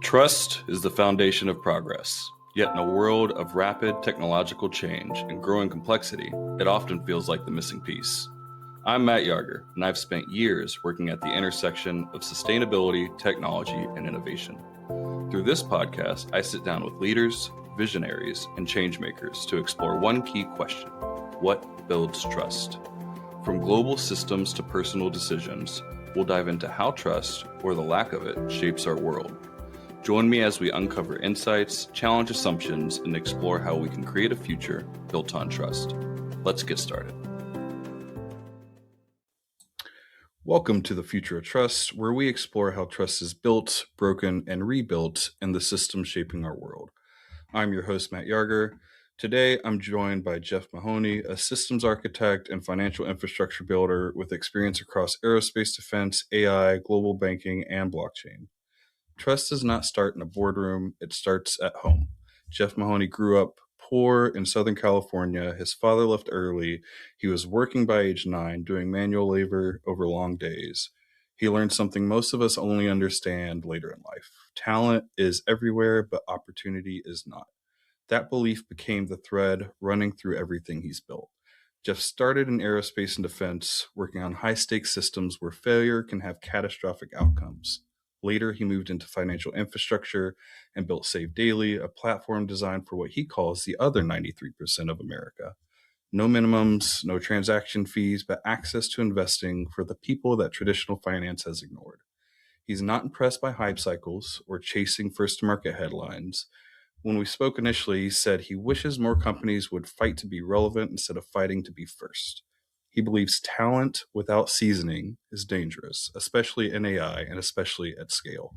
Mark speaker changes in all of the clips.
Speaker 1: Trust is the foundation of progress. Yet in a world of rapid technological change and growing complexity, it often feels like the missing piece. I'm Matt Yarger, and I've spent years working at the intersection of sustainability, technology, and innovation. Through this podcast, I sit down with leaders, visionaries, and changemakers to explore one key question: what builds trust? From global systems to personal decisions, we'll dive into how trust, or the lack of it, shapes our world. Join me as we uncover insights, challenge assumptions, and explore how we can create a future built on trust. Let's get started. Welcome to the Future of Trust, where we explore how trust is built, broken, and rebuilt in the systems shaping our world. I'm your host, Matt Yarger. Today, I'm joined by Jeff Mahony, a systems architect and financial infrastructure builder with experience across aerospace defense, AI, global banking, and blockchain. Trust does not start in a boardroom, it starts at home. Jeff Mahony grew up poor in Southern California. His father left early. He was working by age 9, doing manual labor over long days. He learned something most of us only understand later in life. Talent is everywhere, but opportunity is not. That belief became the thread running through everything he's built. Jeff started in aerospace and defense, working on high-stakes systems where failure can have catastrophic outcomes. Later, he moved into financial infrastructure and built SaveDaily, a platform designed for what he calls the other 93% of America. No minimums, no transaction fees, but access to investing for the people that traditional finance has ignored. He's not impressed by hype cycles or chasing first-to-market headlines. When we spoke initially, he said he wishes more companies would fight to be relevant instead of fighting to be first. He believes talent without seasoning is dangerous, especially in AI and especially at scale.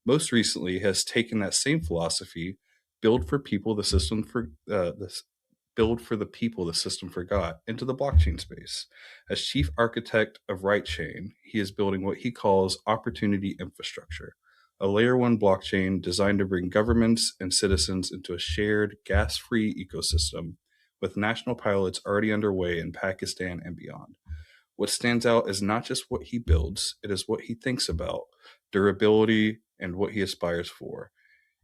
Speaker 1: Most recently, he has taken that same philosophy, build for the people the system forgot, into the blockchain space. As chief architect of RYTchain, he is building what he calls opportunity infrastructure, a layer 1 blockchain designed to bring governments and citizens into a shared gas-free ecosystem, with national pilots already underway in Pakistan and beyond. What stands out is not just what he builds, it is what he thinks about, durability, and what he aspires for.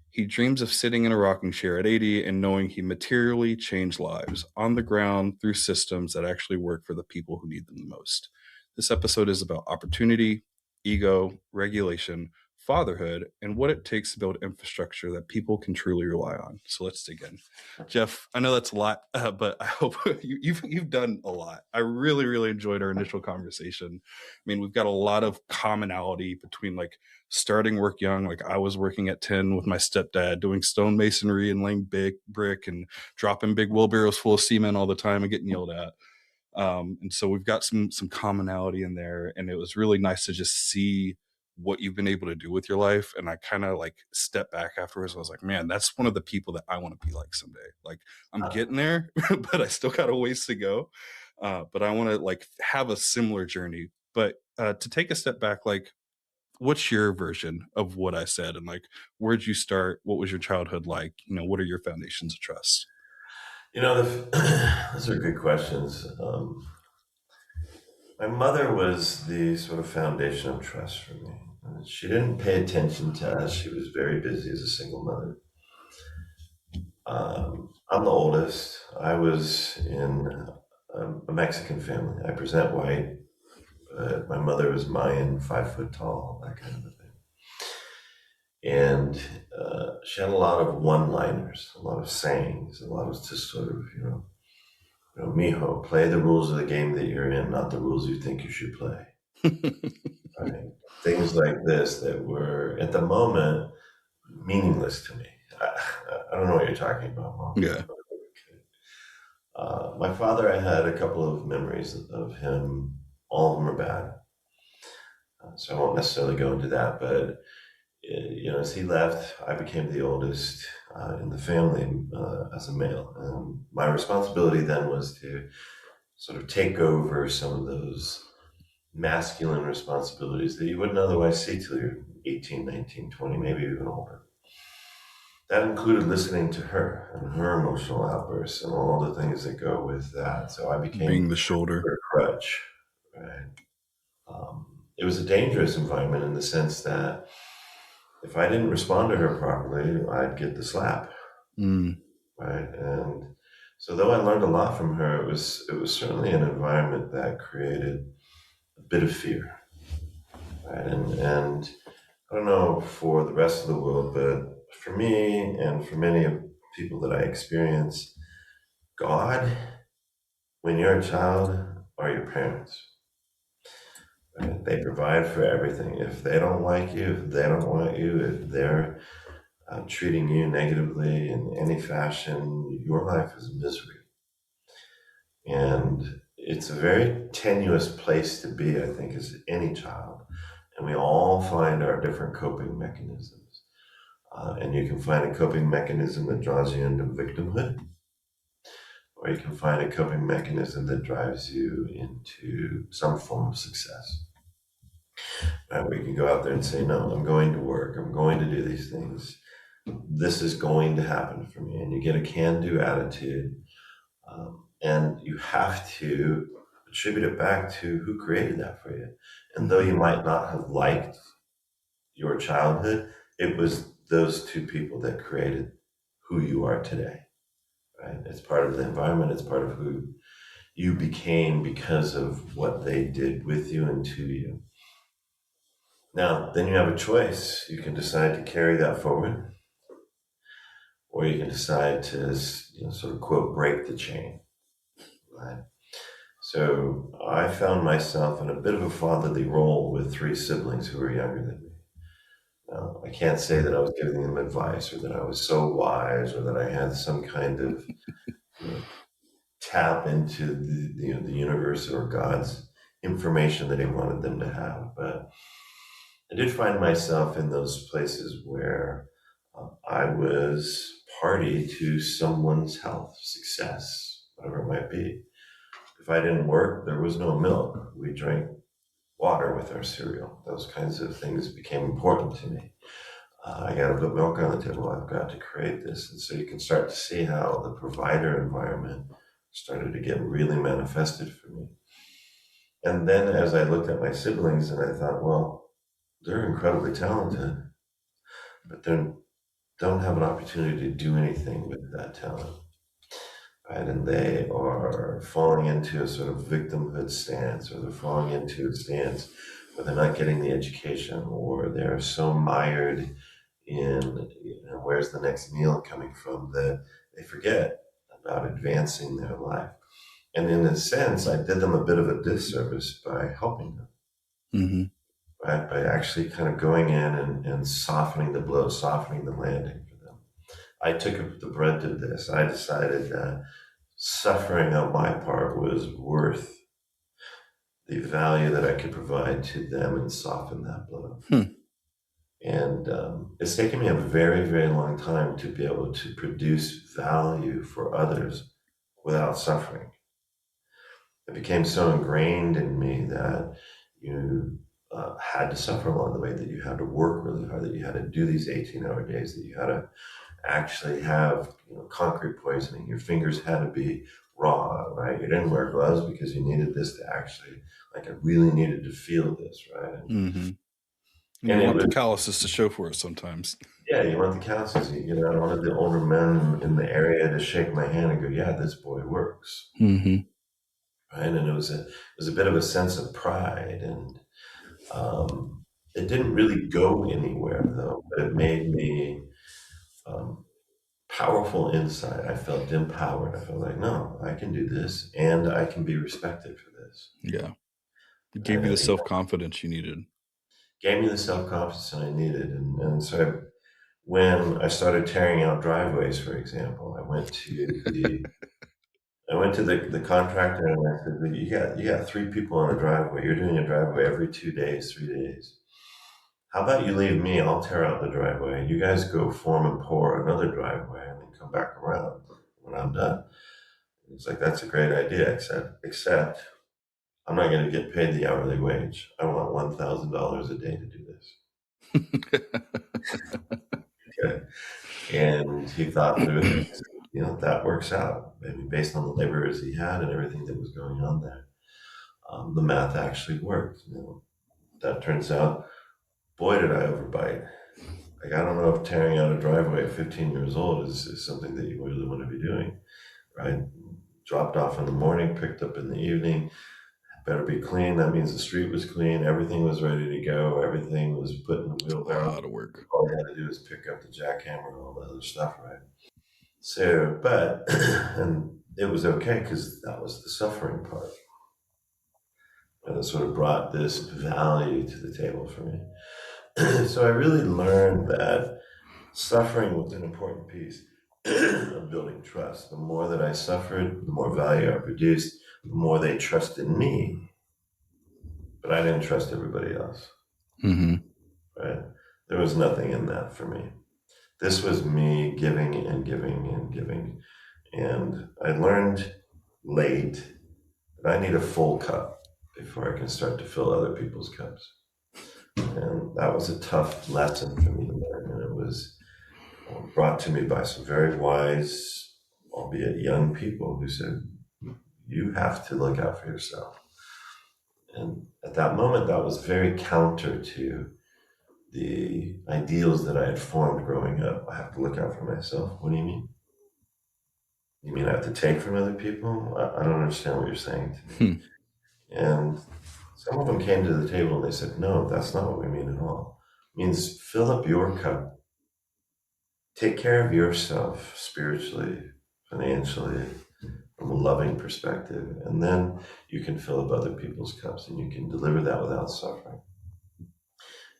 Speaker 1: He dreams of sitting in a rocking chair at 80 and knowing he materially changed lives on the ground through systems that actually work for the people who need them the most. This episode is about opportunity, ego, regulation, fatherhood, and what it takes to build infrastructure that people can truly rely on. So let's dig in. Jeff, I know that's a lot, but I hope you've done a lot. I really enjoyed our initial conversation. I mean, we've got a lot of commonality between like starting work young. Like I was working at 10 with my stepdad, doing stonemasonry and laying big brick and dropping big wheelbarrows full of cement all the time and getting yelled at. And so we've got some commonality in there, and it was really nice to just see what you've been able to do with your life. And I kind of like stepped back afterwards. I was like, man, that's one of the people that I want to be like someday. Like I'm getting there, but I still got a ways to go. But I want to like have a similar journey. But to take a step back, like what's your version of what I said? And like, where'd you start? What was your childhood like? You know, what are your foundations of trust?
Speaker 2: You know, those are good questions. My mother was the sort of foundation of trust for me. She didn't pay attention to us. She was very busy as a single mother. I'm the oldest. I was in a Mexican family. I present white, but my mother was Mayan, 5 foot tall, that kind of a thing. And she had a lot of one-liners, a lot of sayings, a lot of just sort of, mijo, play the rules of the game that you're in, not the rules you think you should play. Right? Things like this that were, at the moment, meaningless to me. I don't know what you're talking about, Mom.
Speaker 1: Yeah.
Speaker 2: My father, I had a couple of memories of him. All of them are bad. So I won't necessarily go into that, but as he left, I became the oldest in the family as a male. And my responsibility then was to sort of take over some of those masculine responsibilities that you wouldn't otherwise see till you're 18, 19, 20, maybe even older. That included listening to her and her emotional outbursts and all the things that go with that. So I became
Speaker 1: being the shoulder,
Speaker 2: her crutch. Right? It was a dangerous environment in the sense that if I didn't respond to her properly, I'd get the slap,
Speaker 1: Mm.
Speaker 2: right? And so, though I learned a lot from her, it was certainly an environment that created a bit of fear, right? And I don't know for the rest of the world, but for me and for many of people that I experience, God, when you're a child, are your parents. Right? They provide for everything. If they don't like you, if they don't want you, if they're treating you negatively in any fashion, your life is misery. And it's a very tenuous place to be, I think, as any child. And we all find our different coping mechanisms. And you can find a coping mechanism that draws you into victimhood, or you can find a coping mechanism that drives you into some form of success. We can go out there and say, no, I'm going to work. I'm going to do these things. This is going to happen for me. And you get a can-do attitude. And you have to attribute it back to who created that for you. And though you might not have liked your childhood, it was those two people that created who you are today, right? It's part of the environment. It's part of who you became because of what they did with you and to you. Now, then you have a choice. You can decide to carry that forward, or you can decide to, sort of quote, break the chain, right? So I found myself in a bit of a fatherly role with three siblings who were younger than me. Now, I can't say that I was giving them advice or that I was so wise or that I had some kind of tap into the universe or God's information that he wanted them to have. But I did find myself in those places where I was party to someone's health, success, whatever it might be. If I didn't work, there was no milk. We drank water with our cereal. Those kinds of things became important to me. I got to put milk on the table. I've got to create this. And so you can start to see how the provider environment started to get really manifested for me. And then as I looked at my siblings and I thought, well, they're incredibly talented, but they don't have an opportunity to do anything with that talent. Right? And they are falling into a sort of victimhood stance, or they're falling into a stance where they're not getting the education, or they're so mired in where's the next meal coming from that they forget about advancing their life. And in a sense, I did them a bit of a disservice by helping them, right? By actually kind of going in and softening the blow, softening the landing for them. I took the brunt of this. I decided that suffering on my part was worth the value that I could provide to them and soften that blow. And it's taken me a very, very long time to be able to produce value for others without suffering. It became so ingrained in me that you had to suffer along the way, that you had to work really hard, that you had to do these 18-hour days, that you had to actually have concrete poisoning. Your fingers had to be raw, right? You didn't wear gloves because you needed this to actually, like, I really needed to feel this, right?
Speaker 1: And you want the calluses to show for it sometimes.
Speaker 2: Yeah, you want the calluses. I wanted the older men in the area to shake my hand and go, "Yeah, this boy works." Right, and it was a bit of a sense of pride, and it didn't really go anywhere though. But it made me powerful inside. I felt empowered. I felt like, no, I can do this, and I can be respected for this.
Speaker 1: Yeah, it gave you the self-confidence you needed.
Speaker 2: Gave me the self-confidence I needed, and so when I started tearing out driveways, for example, I went to the contractor and I said, you got three people on a driveway. You're doing a driveway every 2 days, 3 days. How about you leave me? I'll tear out the driveway. You guys go form and pour another driveway and then come back around when I'm done. He's like, that's a great idea, except I'm not going to get paid the hourly wage. I want $1,000 a day to do this. Okay. And he thought through it. That works out. I mean, based on the laborers he had and everything that was going on there, the math actually worked. That turns out, boy, did I overbite. Like, I don't know if tearing out a driveway at 15 years old is something that you really want to be doing, right? Dropped off in the morning, picked up in the evening, better be clean. That means the street was clean, everything was ready to go, everything was put in the
Speaker 1: It's a
Speaker 2: wheelbarrow.
Speaker 1: lot of work.
Speaker 2: All you had to do is pick up the jackhammer and all the other stuff, right? So, but, and it was okay because that was the suffering part. And it sort of brought this value to the table for me. So I really learned that suffering was an important piece of building trust. The more that I suffered, the more value I produced, the more they trusted me. But I didn't trust everybody else,
Speaker 1: Mm-hmm.
Speaker 2: right? There was nothing in that for me. This was me giving and giving and giving. And I learned late that I need a full cup before I can start to fill other people's cups. And that was a tough lesson for me to learn. And it was brought to me by some very wise, albeit young people who said, you have to look out for yourself. And at that moment, that was very counter to the ideals that I had formed growing up. I have to look out for myself. What do you mean? You mean I have to take from other people? I don't understand what you're saying to me. And some of them came to the table and they said, no, that's not what we mean at all. It means fill up your cup. Take care of yourself spiritually, financially, from a loving perspective. And then you can fill up other people's cups and you can deliver that without suffering.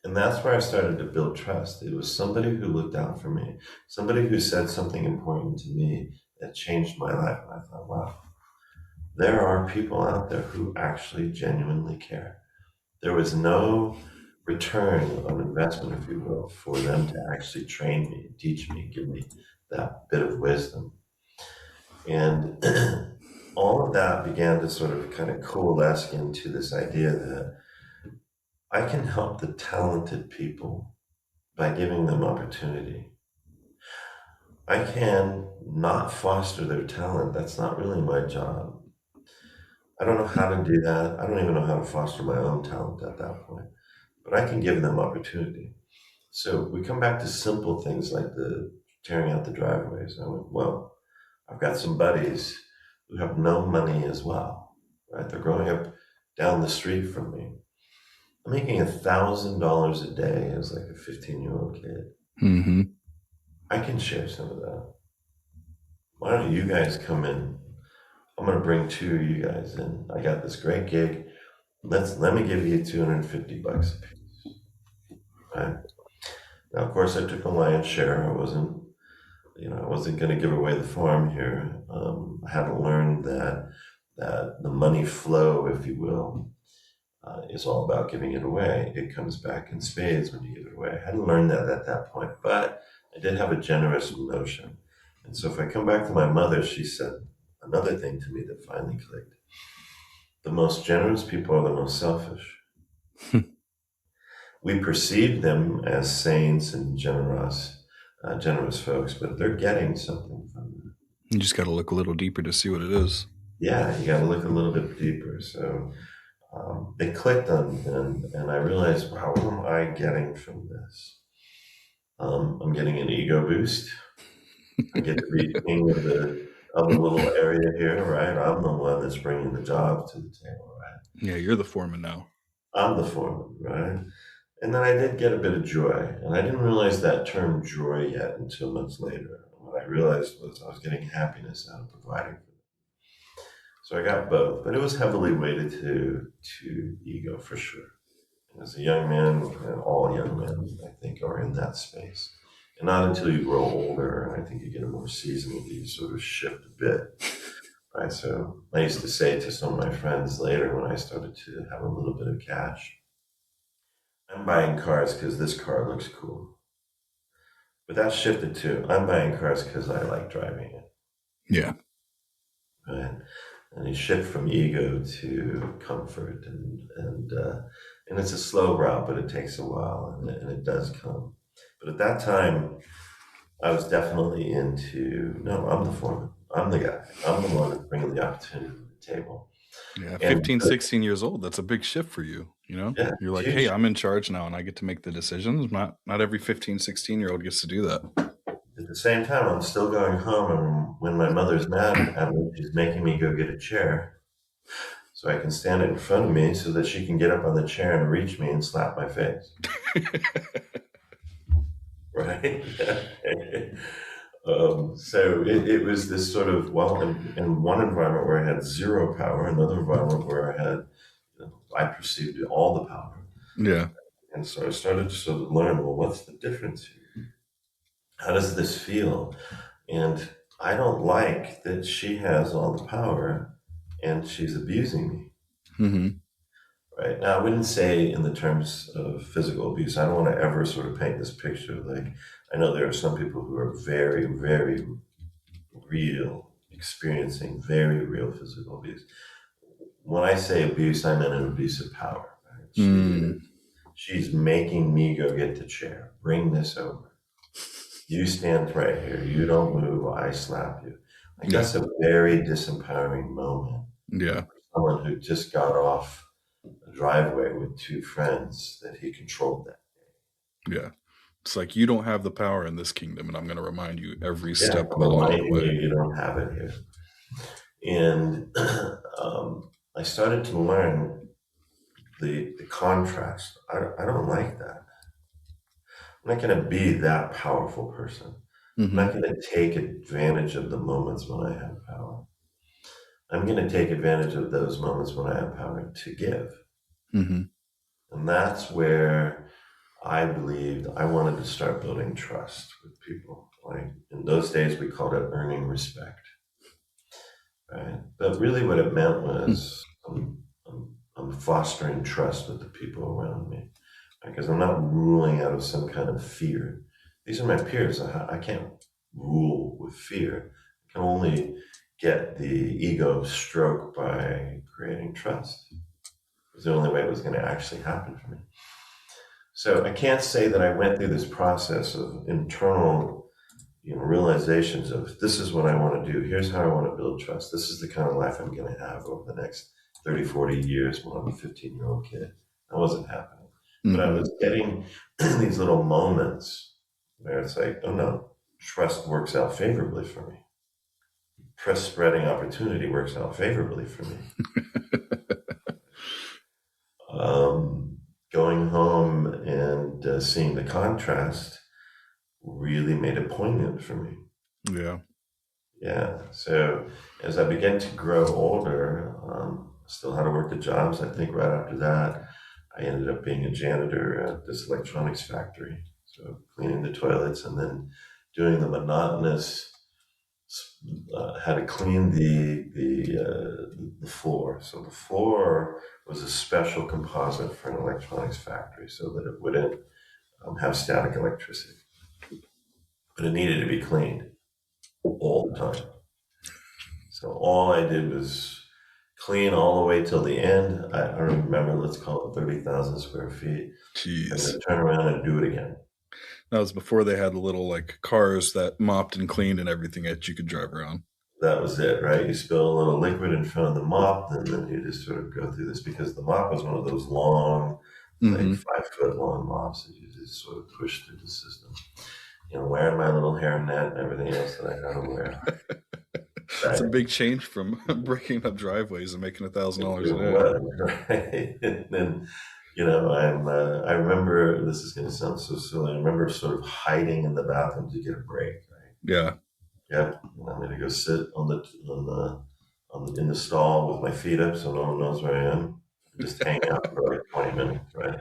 Speaker 2: And that's where I started to build trust. It was somebody who looked out for me, somebody who said something important to me that changed my life. And I thought, wow, there are people out there who actually genuinely care. There was no return on investment, if you will, for them to actually train me, teach me, give me that bit of wisdom. And all of that began to sort of kind of coalesce into this idea that I can help the talented people by giving them opportunity. I can not foster their talent. That's not really my job. I don't know how to do that. I don't even know how to foster my own talent at that point, but I can give them opportunity. So we come back to simple things like the tearing out the driveways. I went, well, I've got some buddies who have no money as well, right? They're growing up down the street from me. I'm making $1,000 a day as like a 15-year-old kid.
Speaker 1: Mm-hmm.
Speaker 2: I can share some of that. Why don't you guys come in? I'm going to bring two of you guys in. I got this great gig. Let me give you $250 a piece. Right? Now, of course, I took a lion's share. I wasn't going to give away the farm here. I haven't learned that the money flow, if you will, is all about giving it away. It comes back in spades when you give it away. I hadn't learned that at that point, but I did have a generous notion. And so if I come back to my mother, she said another thing to me that finally clicked. The most generous people are the most selfish. We perceive them as saints and generous folks, but they're getting something from them.
Speaker 1: You just got to look a little deeper to see what it is.
Speaker 2: Yeah, you got to look a little bit deeper. So it clicked on, and I realized, wow, what am I getting from this? I'm getting an ego boost. I get to be king of the little area here, right? I'm the one that's bringing the job to the table, right?
Speaker 1: Yeah, you're the foreman now.
Speaker 2: I'm the foreman, right? And then I did get a bit of joy, and I didn't realize that term joy yet until much later. What I realized was I was getting happiness out of providing for them. So I got both, but it was heavily weighted to ego for sure. As a young man, and all young men, I think, are in that space. And not until you grow older, and I think you get a more seasoned, you sort of shift a bit. Right. So I used to say to some of my friends later when I started to have a little bit of cash, I'm buying cars because this car looks cool. But that shifted to I'm buying cars because I like driving it.
Speaker 1: Yeah.
Speaker 2: Right. And you shift from ego to comfort, and it's a slow route, but it takes a while, and it does come. But at that time, I was definitely into, no, I'm the foreman. I'm the guy. I'm the one that's bringing the opportunity to the table.
Speaker 1: Yeah,
Speaker 2: And
Speaker 1: 15, 16 years old. That's a big shift for you.
Speaker 2: Yeah,
Speaker 1: You're
Speaker 2: it's
Speaker 1: like, hey,
Speaker 2: huge.
Speaker 1: I'm in charge now and I get to make the decisions. Not every 15, 16-year-old gets to do that.
Speaker 2: At the same time, I'm still going home, and when my mother's mad at me, she's making me go get a chair so I can stand it in front of me so that she can get up on the chair and reach me and slap my face. Right? So it was this sort of, well, in one environment where I had zero power, another environment where I had, I perceived all the power.
Speaker 1: Yeah.
Speaker 2: And so I started to sort of learn, well, what's the difference here? How does this feel? And I don't like that she has all the power and she's abusing me.
Speaker 1: Mm-hmm.
Speaker 2: Right. Now, I wouldn't say in the terms of physical abuse. I don't want to ever sort of paint this picture. Like, I know there are some people who are very, very real, experiencing very real physical abuse. When I say abuse, I mean an abuse of power. Right? She's making me go get the chair. Bring this over. You stand right here. You don't move. I slap you. Like,
Speaker 1: Yeah.
Speaker 2: that's a very disempowering moment.
Speaker 1: Yeah.
Speaker 2: Someone who just got off a driveway with two friends that he controlled that.
Speaker 1: Yeah. It's like, you don't have the power in this kingdom, and I'm going to remind you every
Speaker 2: Yeah,
Speaker 1: step
Speaker 2: I'm
Speaker 1: along the
Speaker 2: reminding
Speaker 1: way.
Speaker 2: you don't have it here. And I started to learn the contrast. I don't like that. I'm not going to be that powerful person. I'm
Speaker 1: Mm-hmm.
Speaker 2: not going to take advantage of the moments when I have power. I'm going to take advantage of those moments when I have power to give.
Speaker 1: Mm-hmm.
Speaker 2: And that's where I believed I wanted to start building trust with people. Like, in those days, we called it earning respect. Right. But really, what it meant was I'm fostering trust with the people around me, because I'm not ruling out of some kind of fear. These are my peers. I can't rule with fear. I can only get the ego stroked by creating trust. It was the only way it was going to actually happen for me. So I can't say that I went through this process of internal, realizations of, this is what I want to do. Here's how I want to build trust. This is the kind of life I'm going to have over the next 30, 40 years when I'm a 15-year-old kid. That wasn't happening. But I was getting these little moments where it's like, oh no, trust works out favorably for me. Trust spreading opportunity works out favorably for me. Going home and seeing the contrast really made it poignant for me.
Speaker 1: Yeah.
Speaker 2: Yeah. So as I began to grow older, still had to work at jobs. I think right after that, I ended up being a janitor at this electronics factory. So cleaning the toilets and then doing the monotonous, had to clean the floor. So the floor was a special composite for an electronics factory so that it wouldn't have static electricity. But it needed to be cleaned all the time. So all I did was clean all the way till the end. I don't remember, let's call it 30,000 square feet. And
Speaker 1: Jeez.
Speaker 2: then turn around and do it again.
Speaker 1: That was before they had the little like cars that mopped and cleaned and everything that you could drive around.
Speaker 2: That was it, right? You spill a little liquid in front of the mop, and then you just sort of go through this, because the mop was one of those long, like 5-foot long mops that you just sort of push through the system. Wearing my little hairnet and everything else that I gotta wear.
Speaker 1: It's a big change from breaking up driveways and making $1,000 a
Speaker 2: It
Speaker 1: day.
Speaker 2: was, right? And then, I remember, this is going to sound so silly. I remember sort of hiding in the bathroom to get a break, right?
Speaker 1: Yeah.
Speaker 2: Yep. And I'm going to go sit in the stall with my feet up so no one knows where I am. Just hang out for like 20 minutes, right?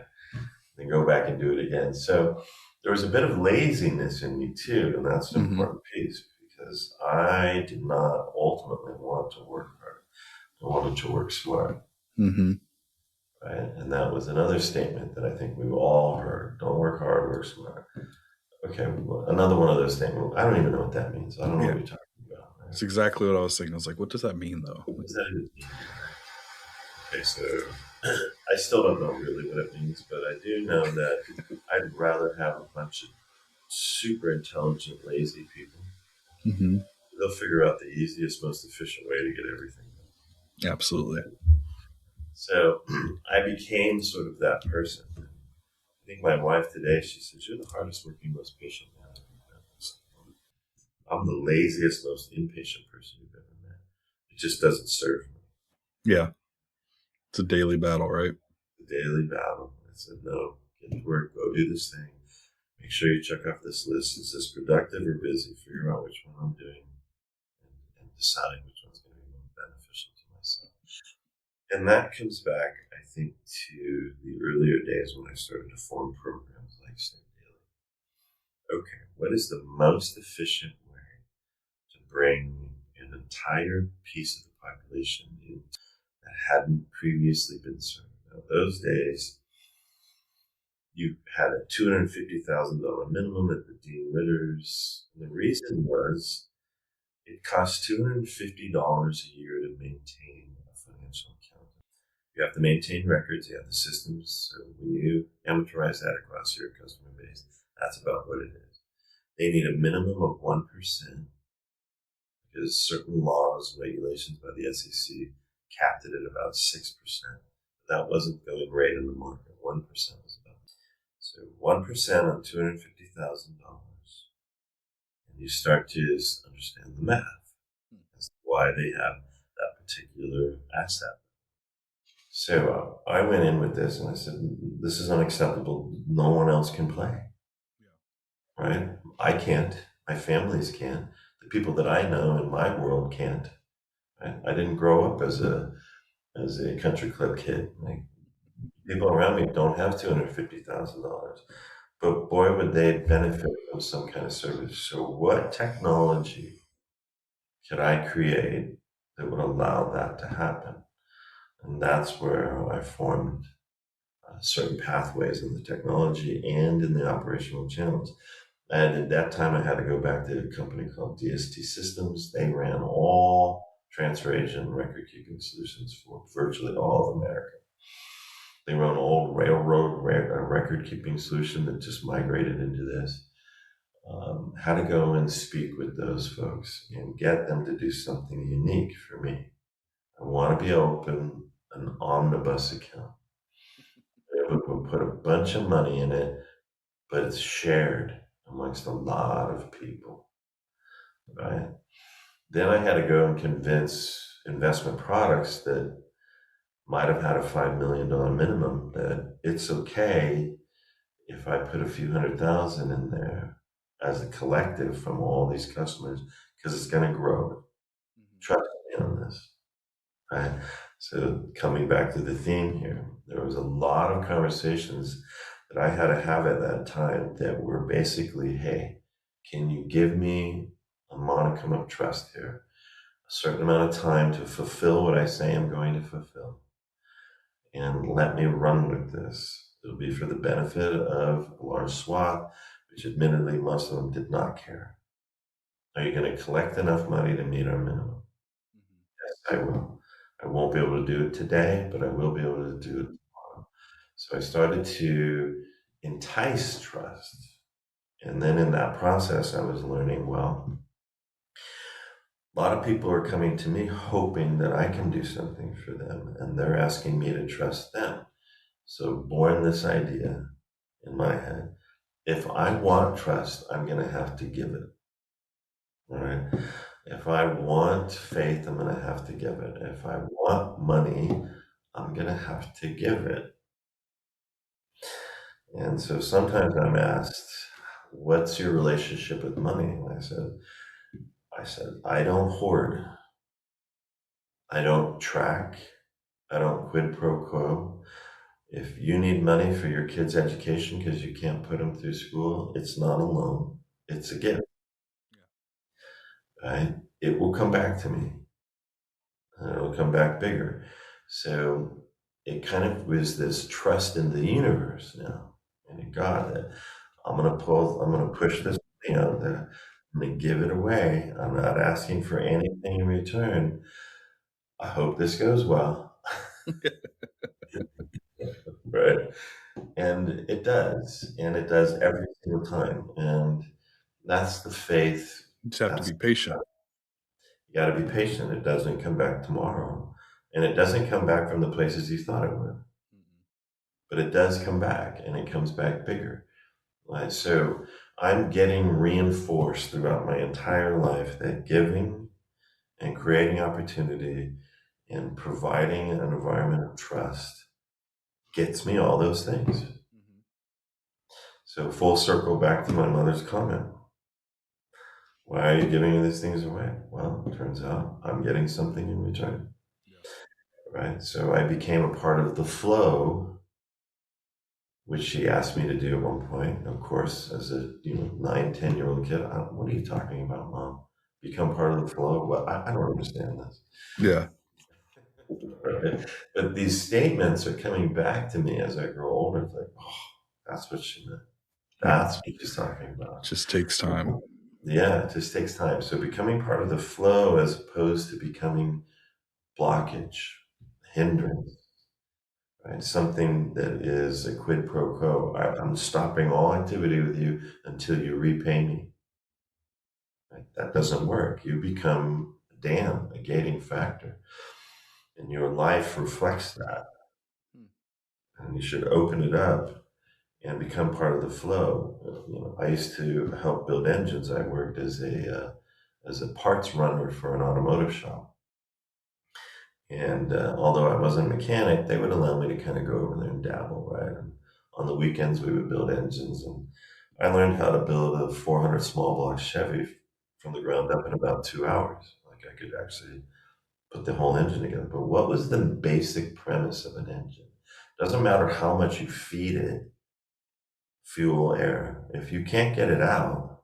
Speaker 2: Then go back and do it again. So there was a bit of laziness in me too, and that's an important piece, because I did not ultimately want to work hard. I wanted to work smart. Right? And that was another statement that I think we've all heard. Don't work hard, work smart. Okay, well, another one of those statements. I don't even know what that means. I don't know what you're talking about. Right?
Speaker 1: That's exactly what I was thinking. I was like, what does that mean, though?
Speaker 2: What does that even mean? Okay, so I still don't know really what it means, but I do know that I'd rather have a bunch of super intelligent, lazy people. They'll figure out the easiest, most efficient way to get everything done.
Speaker 1: Absolutely.
Speaker 2: So I became sort of that person. I think my wife today, she says, "You're the hardest working, most patient man I've ever met." I'm the laziest, most impatient person you've ever met. It just doesn't serve me.
Speaker 1: Yeah. It's a daily battle, right?
Speaker 2: The daily battle. I said, no, get to work, go do this thing. Make sure you check off this list. Is this productive or busy? Figure out which one I'm doing and decide which one's going to be more beneficial to myself. And that comes back, I think, to the earlier days when I started to form programs like SaveDaily. Okay, what is the most efficient way to bring an entire piece of the population in that hadn't previously been served? Now, those days, you had a $250,000 minimum at the Dean Witters. And the reason was it cost $250 a year to maintain a financial account. You have to maintain records, you have the systems. So when you amortize that across your customer base, that's about what it is. They need a minimum of 1% because certain laws and regulations by the SEC capped it at about 6%. That wasn't going right in the market. 1% was about. So 1% on $250,000, and you start to understand the math. That's why they have that particular asset. So I went in with this and I said, this is unacceptable. No one else can play. Yeah. Right? I can't. My families can't. The people that I know in my world can't. Right? I didn't grow up as a country club kid. Like, people around me don't have $250,000, but boy, would they benefit from some kind of service. So what technology could I create that would allow that to happen? And that's where I formed certain pathways in the technology and in the operational channels. And at that time, I had to go back to a company called DST Systems. They ran all transfer agent record keeping solutions for virtually all of America. They run an old railroad record keeping solution that just migrated into this. How to go and speak with those folks and get them to do something unique for me. I want to be open an omnibus account. We'll put a bunch of money in it, but it's shared amongst a lot of people, right? Then I had to go and convince investment products that might have had a $5 million minimum that it's okay if I put a few $100,000 in there as a collective from all these customers, because it's going to grow. Trust me on this, right? So coming back to the theme here, there was a lot of conversations that I had to have at that time that were basically, hey, can you give me a modicum of trust here, a certain amount of time to fulfill what I say I'm going to fulfill, and let me run with this. It'll be for the benefit of a large swath, which admittedly most of them did not care. Are you going to collect enough money to meet our minimum? Yes, I will. I won't be able to do it today, but I will be able to do it tomorrow. So I started to entice trust. And then in that process, I was learning, well, a lot of people are coming to me hoping that I can do something for them, and they're asking me to trust them. So born this idea in my head, if I want trust, I'm going to have to give it. All right. If I want faith, I'm going to have to give it. If I want money, I'm going to have to give it. And so sometimes I'm asked, what's your relationship with money? And I said, I don't hoard. I don't track. I don't quid pro quo. If you need money for your kid's education because you can't put them through school, it's not a loan. It's a gift. Yeah. Right? It will come back to me. And it'll come back bigger. So it kind of was this trust in the universe now and in God that I'm gonna push this thing out there. I'm gonna give it away. I'm not asking for anything in return. I hope this goes well. Right. And it does. And it does every single time. And that's the faith.
Speaker 1: You just have to be patient.
Speaker 2: You got to be patient. It doesn't come back tomorrow. And it doesn't come back from the places you thought it would, but it does come back, and it comes back bigger. Right? So I'm getting reinforced throughout my entire life that giving and creating opportunity and providing an environment of trust gets me all those things. So full circle back to my mother's comment. Why are you giving these things away? Well, it turns out I'm getting something in return. Right? So I became a part of the flow, which she asked me to do at one point. Of course, as a 9, 10-year-old kid, what are you talking about, Mom? Become part of the flow? Well, I don't understand this.
Speaker 1: Yeah.
Speaker 2: Right? But these statements are coming back to me as I grow older. It's like, oh, that's what she meant. That's what she's talking about.
Speaker 1: It just takes time.
Speaker 2: Yeah, it just takes time. So becoming part of the flow as opposed to becoming blockage, hindrance, right? Something that is a quid pro quo. I'm stopping all activity with you until you repay me. Right? That doesn't work. You become a dam, a gating factor, and your life reflects that. And you should open it up and become part of the flow. I used to help build engines. I worked as a parts runner for an automotive shop. And although I wasn't a mechanic, they would allow me to kind of go over there and dabble, right? And on the weekends, we would build engines. And I learned how to build a 400 small block Chevy from the ground up in about 2 hours. Like I could actually put the whole engine together. But what was the basic premise of an engine? Doesn't matter how much you feed it, fuel, air. If you can't get it out,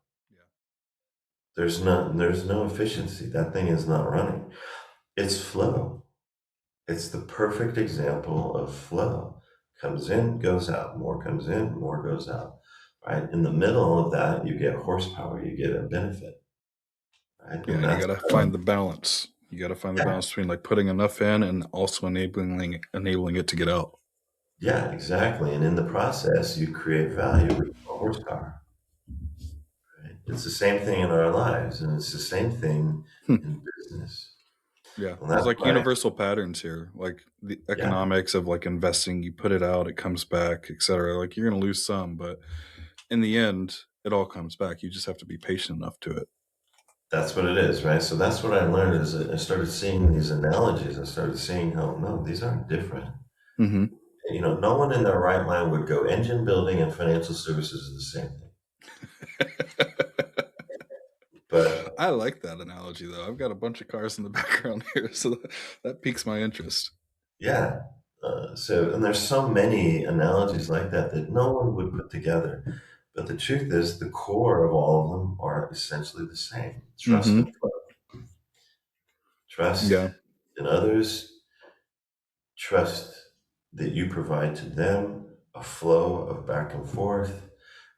Speaker 2: there's no efficiency. That thing is not running. It's flow. It's the perfect example of flow. Comes in, goes out. More comes in, more goes out. Right? In the middle of that, you get horsepower. You get a benefit. Right?
Speaker 1: Yeah, and you got to find the balance. You got to find the balance between like putting enough in and also enabling it to get out.
Speaker 2: Yeah, exactly. And in the process, you create value with horsepower. Right? It's the same thing in our lives, and it's the same thing in business.
Speaker 1: Yeah,
Speaker 2: And
Speaker 1: there's
Speaker 2: that's
Speaker 1: like
Speaker 2: why,
Speaker 1: universal patterns here, like the economics of like investing. You put it out, it comes back, etc. Like you're gonna lose some, but in the end, it all comes back. You just have to be patient enough to it.
Speaker 2: that's what it is, right? So that's what I learned is I started seeing these analogies. I started seeing how, no, these aren't different.
Speaker 1: Mm-hmm.
Speaker 2: No one in their right mind would go engine building and financial services is the same thing. But
Speaker 1: I like that analogy though. I've got a bunch of cars in the background here, so that piques my interest.
Speaker 2: yeah, and there's so many analogies like that that no one would put together. But the truth is, the core of all of them are essentially the same: trust and flow. Trust
Speaker 1: Yeah.
Speaker 2: in others, trust that you provide to them, a flow of back and forth,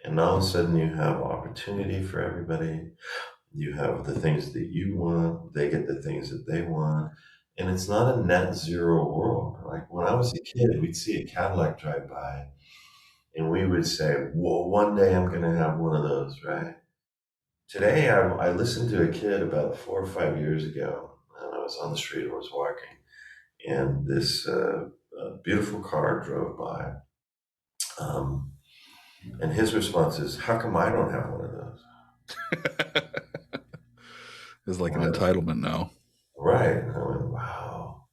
Speaker 2: and all of a sudden you have opportunity for everybody. You have the things that you want, they get the things that they want. And it's not a net zero world. Like when I was a kid, we'd see a Cadillac drive by and we would say, well, one day I'm going to have one of those, right? Today, I listened to a kid about 4 or 5 years ago, and I was on the street, I was walking, and this beautiful car drove by. And his response is, how come I don't have one of those?
Speaker 1: It's like an entitlement now.
Speaker 2: Right. And I went, wow.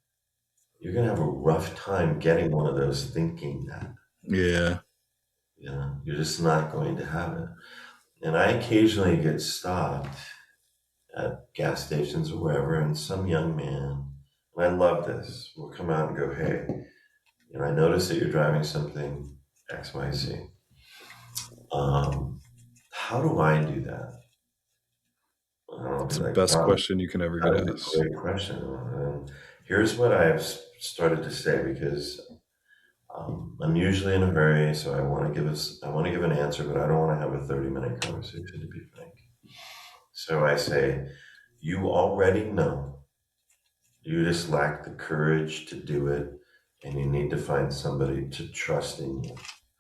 Speaker 2: You're going to have a rough time getting one of those thinking that.
Speaker 1: Yeah.
Speaker 2: You're just not going to have it. And I occasionally get stopped at gas stations or wherever, and some young man, and I love this, will come out and go, hey, I notice that you're driving something XYZ. How do I do that?
Speaker 1: It's the best question you can ever get
Speaker 2: That would be
Speaker 1: asked.
Speaker 2: a great question. And here's what I've started to say, because I'm usually in a hurry, so I want to give an answer, but I don't want to have a 30-minute conversation, to be frank. So I say, you already know. You just lack the courage to do it, and you need to find somebody to trust in you.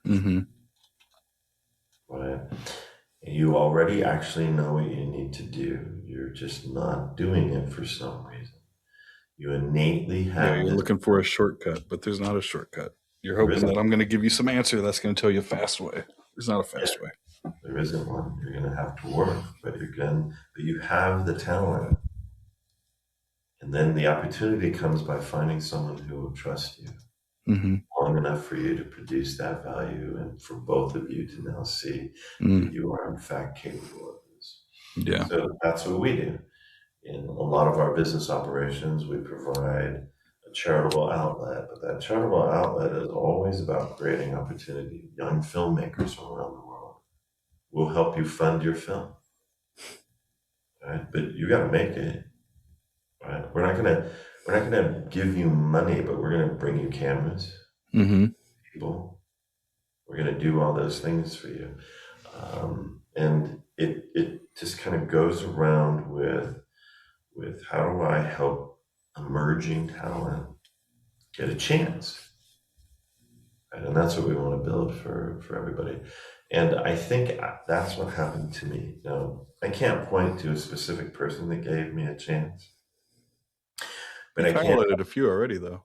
Speaker 1: Mm-hmm.
Speaker 2: Right? You already actually know what you need to do. You're just not doing it for some reason. You innately
Speaker 1: Yeah,
Speaker 2: have
Speaker 1: you're
Speaker 2: this.
Speaker 1: looking for a shortcut, but there's not a shortcut. You're
Speaker 2: There
Speaker 1: hoping
Speaker 2: isn't.
Speaker 1: that I'm going to give you some answer that's going to tell you a fast way. There's not a fast way.
Speaker 2: There isn't one. You're going to have to work, but you have the talent. And then the opportunity comes by finding someone who will trust you
Speaker 1: Mm-hmm.
Speaker 2: long enough for you to produce that value and for both of you to now see that
Speaker 1: Mm.
Speaker 2: you are in fact capable of this.
Speaker 1: Yeah.
Speaker 2: So that's what we do. In a lot of our business operations, we provide a charitable outlet, but that charitable outlet is always about creating opportunity. Young filmmakers from around the world will help you fund your film, right? But you got to make it, right? We're not gonna give you money, but we're gonna bring you cameras,
Speaker 1: Mm-hmm.
Speaker 2: people. We're gonna do all those things for you, and it just kind of goes around with how do I help emerging talent get a chance, right? And that's what we want to build for everybody. And I think that's what happened to me. Now, I can't point to a specific person that gave me a chance, but
Speaker 1: You've
Speaker 2: I can.
Speaker 1: highlighted a few already, though.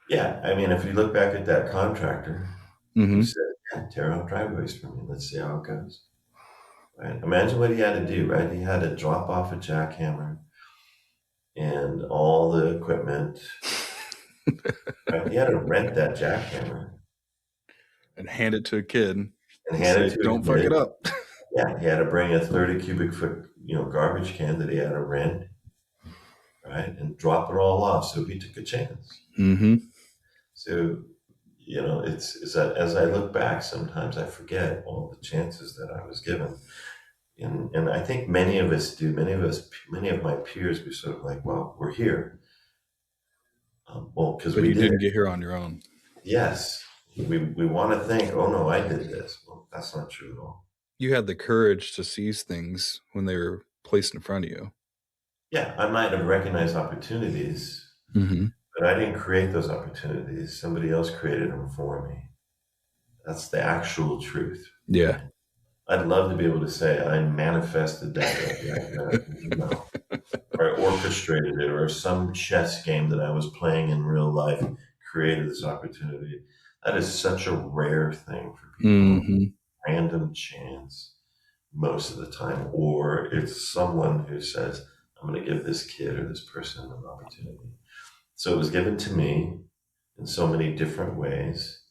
Speaker 2: Yeah, I mean, if you look back at that contractor who
Speaker 1: Mm-hmm.
Speaker 2: said, "Yeah, tear out driveways for me. Let's see how it goes." Right? Imagine what he had to do. Right? He had to drop off a jackhammer and all the equipment. Right? He had to rent that jackhammer
Speaker 1: And hand it to a kid
Speaker 2: and
Speaker 1: and
Speaker 2: hand
Speaker 1: say,
Speaker 2: it to
Speaker 1: "Don't
Speaker 2: a
Speaker 1: fuck
Speaker 2: kid.
Speaker 1: it up."
Speaker 2: Yeah, he had to bring a 30 cubic foot, garbage can that he had to rent, right, and drop it all off. So he took a chance.
Speaker 1: Mm-hmm.
Speaker 2: So, it's that as I look back, sometimes I forget all the chances that I was given. And I think many of us do. Many of my peers, we sort of like, well, we're here. Well, because
Speaker 1: But
Speaker 2: we
Speaker 1: you
Speaker 2: did
Speaker 1: didn't
Speaker 2: it.
Speaker 1: get here on your own.
Speaker 2: Yes. We want to think, oh no, I did this. Well, that's not true at all.
Speaker 1: You had the courage to seize things when they were placed in front of you.
Speaker 2: Yeah, I might have recognized opportunities,
Speaker 1: Mm-hmm.
Speaker 2: but I didn't create those opportunities. Somebody else created them for me. That's the actual truth.
Speaker 1: Yeah.
Speaker 2: Right? I'd love to be able to say I manifested that, no, or I orchestrated it, or some chess game that I was playing in real life created this opportunity. That is such a rare thing for people.
Speaker 1: Mm-hmm.
Speaker 2: Random chance most of the time, or it's someone who says, I'm going to give this kid or this person an opportunity. So it was given to me in so many different ways.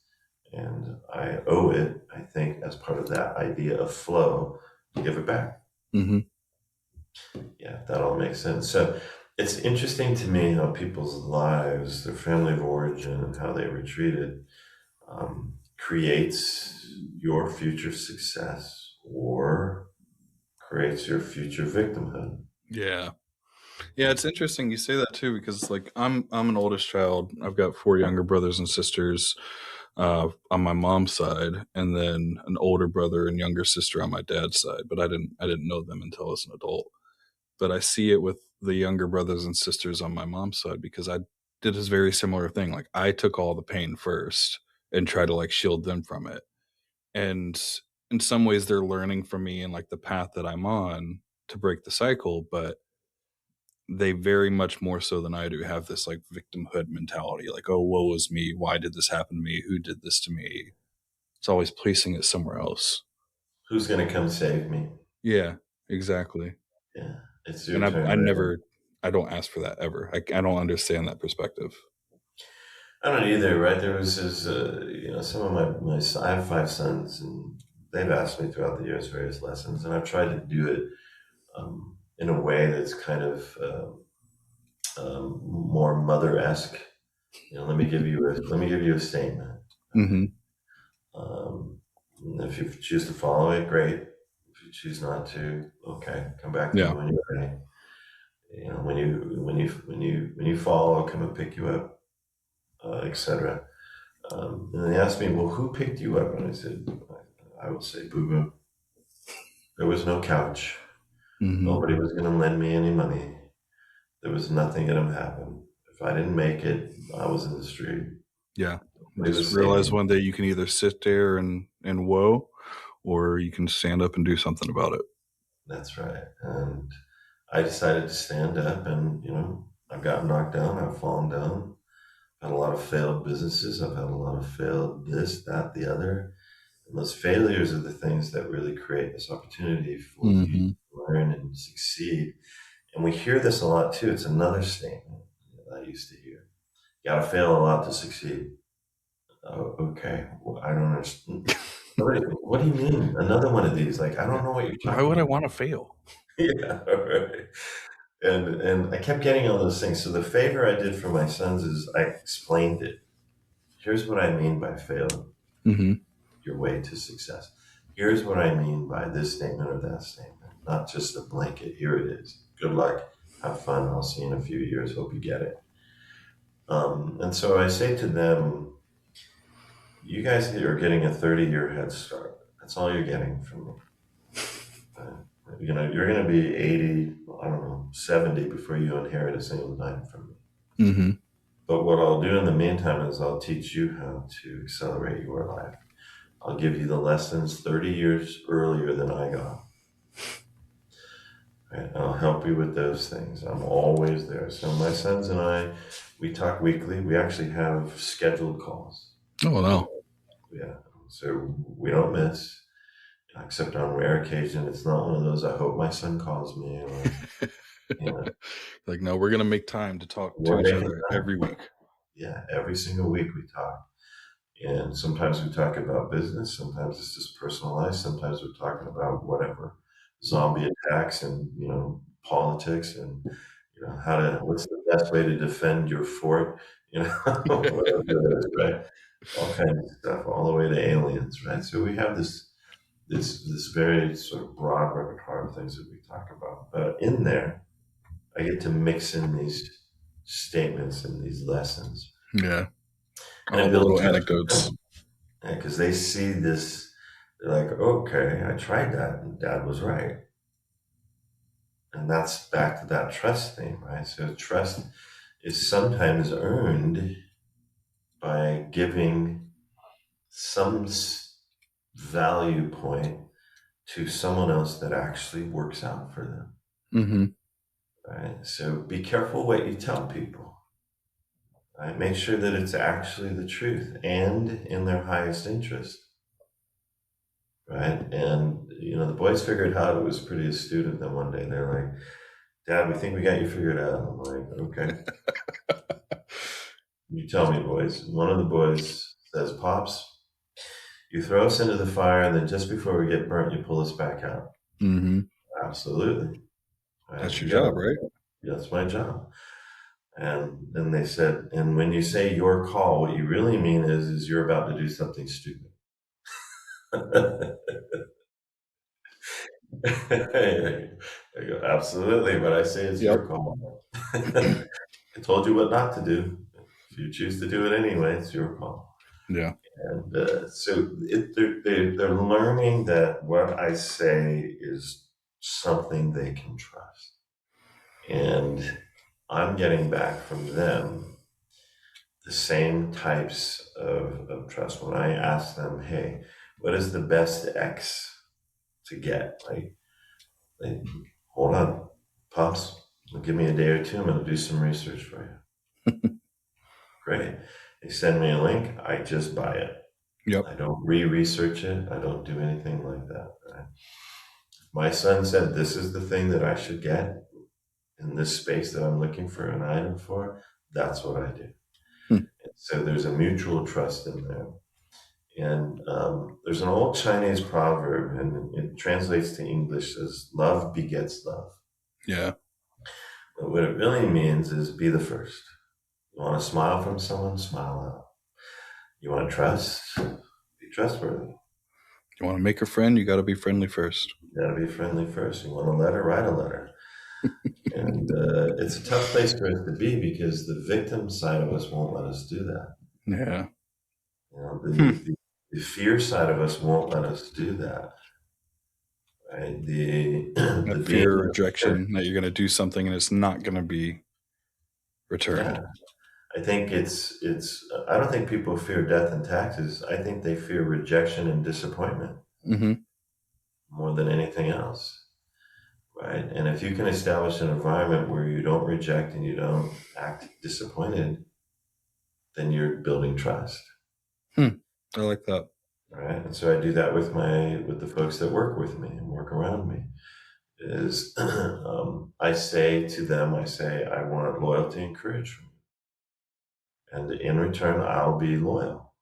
Speaker 2: And I owe it, I think, as part of that idea of flow, to give it back.
Speaker 1: Mm-hmm.
Speaker 2: Yeah, that all makes sense. So it's interesting to me how people's lives, their family of origin, and how they were treated creates your future success or creates your future victimhood.
Speaker 1: Yeah. Yeah, it's interesting you say that too, because like I'm an oldest child. I've got 4 younger brothers and sisters on my mom's side, and then an older brother and younger sister on my dad's side. But I didn't know them until I was an adult. But I see it with the younger brothers and sisters on my mom's side because I did this very similar thing. Like I took all the pain first and try to like shield them from it. And in some ways they're learning from me and like the path that I'm on to break the cycle, but they very much more so than I do have this like victimhood mentality. Like, oh, woe is me. Why did this happen to me? Who did this to me? It's always placing it somewhere else.
Speaker 2: Who's going to come save me?
Speaker 1: Yeah, exactly.
Speaker 2: Yeah, it's
Speaker 1: And
Speaker 2: your turn.
Speaker 1: I don't ask for that ever. I don't understand that perspective.
Speaker 2: I don't either, right? There was some of I have 5 sons, and they've asked me throughout the years various lessons, and I've tried to do it in a way that's kind of more mother-esque. Let me give you a statement.
Speaker 1: Mm-hmm.
Speaker 2: Um, if you choose to follow it, great. If you choose not to, okay, come back to me
Speaker 1: Yeah.
Speaker 2: when you're ready. When you fall, I'll come and pick you up, etc. And they asked me, well, who picked you up? And I said, I will say, boo boo. There was no couch.
Speaker 1: Mm-hmm.
Speaker 2: Nobody was going to lend me any money. There was nothing going to happen. If I didn't make it, I was in the street.
Speaker 1: Yeah.
Speaker 2: Nobody
Speaker 1: Just
Speaker 2: was
Speaker 1: realize
Speaker 2: saving me.
Speaker 1: one day you can either sit there and woe, or you can stand up and do something about it.
Speaker 2: That's right. And I decided to stand up, and I've gotten knocked down. I've fallen down. I've had a lot of failed businesses. I've had a lot of failed this, that, the other. And those failures are the things that really create this opportunity for you
Speaker 1: Mm-hmm.
Speaker 2: to learn and succeed. And we hear this a lot too. It's another statement that I used to hear. You got to fail a lot to succeed. Oh, okay. Well, I don't understand. What do you mean? Another one of these? Like, I don't know what you're
Speaker 1: Why would
Speaker 2: talking
Speaker 1: I
Speaker 2: about.
Speaker 1: want to fail?
Speaker 2: Yeah, right. And I kept getting all those things. So the favor I did for my sons is I explained it. Here's what I mean by fail
Speaker 1: Mm-hmm.
Speaker 2: your way to success. Here's what I mean by this statement or that statement, not just a blanket. Here it is. Good luck. Have fun. I'll see you in a few years. Hope you get it. And so I say to them, you guys are getting a 30-year head start. That's all you're getting from me. You're going to be 80, I don't know, 70 before you inherit a single dime from me.
Speaker 1: Mm-hmm.
Speaker 2: But what I'll do in the meantime is I'll teach you how to accelerate your life. I'll give you the lessons 30 years earlier than I got. Right? I'll help you with those things. I'm always there. So my sons and I, we talk weekly. We actually have scheduled calls.
Speaker 1: Oh no.
Speaker 2: Yeah. So we don't miss, except on rare occasion. It's not one of those, I hope my son calls me, or, you know,
Speaker 1: Like, no, we're gonna make time to talk to
Speaker 2: we're
Speaker 1: each
Speaker 2: making
Speaker 1: other
Speaker 2: time.
Speaker 1: every week.
Speaker 2: Yeah. Every single week we talk. And sometimes we talk about business. Sometimes it's just personal life. Sometimes we're talking about whatever, zombie attacks and, politics and, what's the best way to defend your fort, whatever it is, right? All kinds of stuff, all the way to aliens, right? So we have this very sort of broad repertoire of things that we talk about. But in there, I get to mix in these statements and these lessons,
Speaker 1: Yeah.
Speaker 2: and
Speaker 1: All
Speaker 2: it
Speaker 1: the
Speaker 2: builds
Speaker 1: little
Speaker 2: trust with
Speaker 1: anecdotes.
Speaker 2: them because they see this. They're like, okay, I tried that, and Dad was right, and that's back to that trust thing, right? So trust is sometimes earned by giving some value point to someone else that actually works out for them.
Speaker 1: Mm-hmm.
Speaker 2: Right? So be careful what you tell people. Right? Make sure that it's actually the truth and in their highest interest. Right? And the boys figured out it was pretty astute of them one day. They're like, Dad, we think we got you figured out. I'm like, okay. You tell me, boys. One of the boys says, Pops, you throw us into the fire, and then just before we get burnt, you pull us back out.
Speaker 1: Mm-hmm.
Speaker 2: Absolutely. Right?
Speaker 1: That's
Speaker 2: You
Speaker 1: your
Speaker 2: got
Speaker 1: job,
Speaker 2: it.
Speaker 1: right?
Speaker 2: That's my job. And then they said, and when you say your call, what you really mean is you're about to do something stupid. I go, absolutely, but I say it's
Speaker 1: Yep.
Speaker 2: your call. I told you what not to do. If you choose to do it anyway, it's your call.
Speaker 1: Yeah.
Speaker 2: And they're learning that what I say is something they can trust. And I'm getting back from them the same types of trust. When I ask them, hey, what is the best X to get? Like, hold on, Pops, give me a day or two. I'm going to do some research for you. Great. They send me a link. I just buy it.
Speaker 1: Yep.
Speaker 2: I don't re-research it. I don't do anything like that. Right? My son said, this is the thing that I should get in this space that I'm looking for an item for. That's what I do.
Speaker 1: Hmm.
Speaker 2: So there's a mutual trust in there. And there's an old Chinese proverb, and it translates to English as love begets love.
Speaker 1: Yeah.
Speaker 2: But what it really means is be the first. You want to smile from someone, smile out. You want to trust, be trustworthy.
Speaker 1: You want to make a friend, you got to be friendly first.
Speaker 2: You got to be friendly first. You want a letter, write a letter. And it's a tough place for us to be because the victim side of us won't let us do that.
Speaker 1: Yeah. Hmm.
Speaker 2: The fear side of us won't let us do that. Right? The
Speaker 1: That
Speaker 2: being
Speaker 1: fear of rejection, that you're going to do something and it's not going to be returned.
Speaker 2: yeah. I think I don't think people fear death and taxes. I think they fear rejection and disappointment
Speaker 1: Mm-hmm.
Speaker 2: more than anything else. right? And if you can establish an environment where you don't reject and you don't act disappointed, then you're building trust.
Speaker 1: I like that.
Speaker 2: Right. And so I do that with the folks that work with me and work around me is I say to them, I want loyalty and courage from you. And in return, I'll be loyal.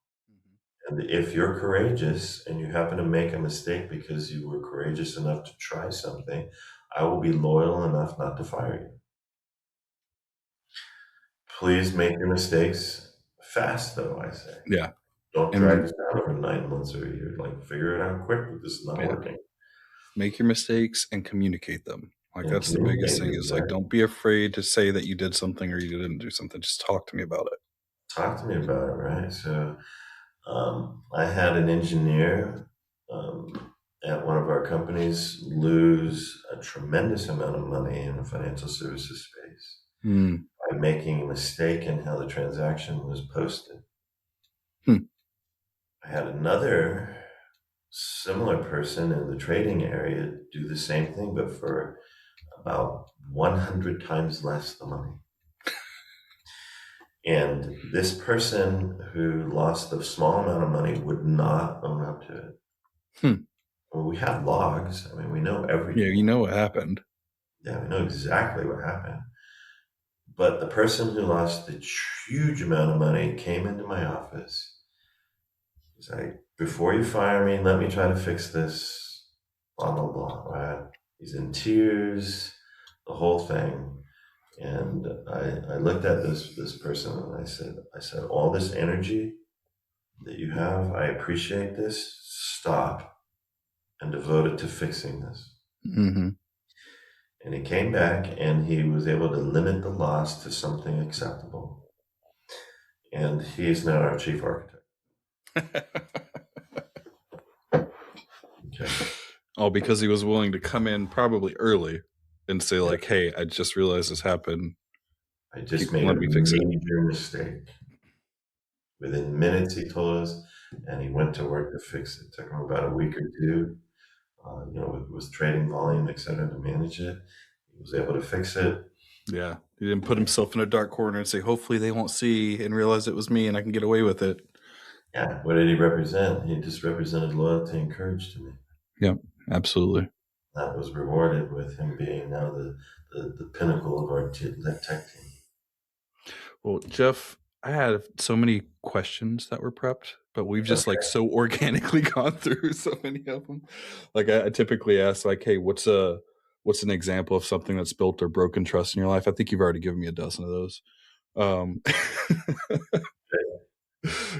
Speaker 2: And if you're courageous and you happen to make a mistake because you were courageous enough to try something, I will be loyal enough not to fire you. Please make your mistakes fast, though, I say.
Speaker 1: Yeah.
Speaker 2: Don't drag
Speaker 1: And
Speaker 2: this out over 9 months or a year. Like, figure it out quick. This is not
Speaker 1: yeah,
Speaker 2: working.
Speaker 1: make your mistakes and communicate them. Like
Speaker 2: And
Speaker 1: that's the biggest
Speaker 2: communicate,
Speaker 1: thing is like,
Speaker 2: exactly.
Speaker 1: don't be afraid to say that you did something or you didn't do something. Just talk to me about it.
Speaker 2: Talk to me about it, right? So I had an engineer at one of our companies lose a tremendous amount of money in the financial services space
Speaker 1: Mm.
Speaker 2: by making a mistake in how the transaction was posted.
Speaker 1: Hmm.
Speaker 2: I had another similar person in the trading area do the same thing, but for about 100 times less the money. And this person who lost a small amount of money would not own up to it.
Speaker 1: Hmm.
Speaker 2: Well, we have logs. I mean, we know
Speaker 1: Yeah,
Speaker 2: everything.
Speaker 1: you know what happened.
Speaker 2: Yeah, we know exactly what happened. But the person who lost a huge amount of money came into my office. He's like, before you fire me, let me try to fix this, blah, blah, blah, right? He's in tears, the whole thing. And I looked at this person and I said, all this energy that you have, I appreciate this. Stop and devote it to fixing this.
Speaker 1: Mm-hmm.
Speaker 2: And he came back and he was able to limit the loss to something acceptable. And he is now our chief architect. Okay.
Speaker 1: Oh, because he was willing to come in probably early and say
Speaker 2: Yeah.
Speaker 1: like, "Hey, I just realized this happened.
Speaker 2: I just made a
Speaker 1: Let me fix it."
Speaker 2: major mistake. Within minutes, he told us, and he went to work to fix it. It took him about a week or two, with trading volume, et cetera, to manage it. He was able to fix it.
Speaker 1: Yeah, he didn't put himself in a dark corner and say, "Hopefully, they won't see and realize it was me and I can get away with it."
Speaker 2: Yeah. What did he represent? He just represented loyalty and courage to me.
Speaker 1: Yeah, absolutely.
Speaker 2: That was rewarded with him being now the pinnacle of our tech team.
Speaker 1: Well, Jeff, I had so many questions that were prepped, but we've just like so organically gone through so many of them. Like I typically ask, like, "Hey, what's an example of something that's built or broken trust in your life?" I think you've already given me a dozen of those. Um,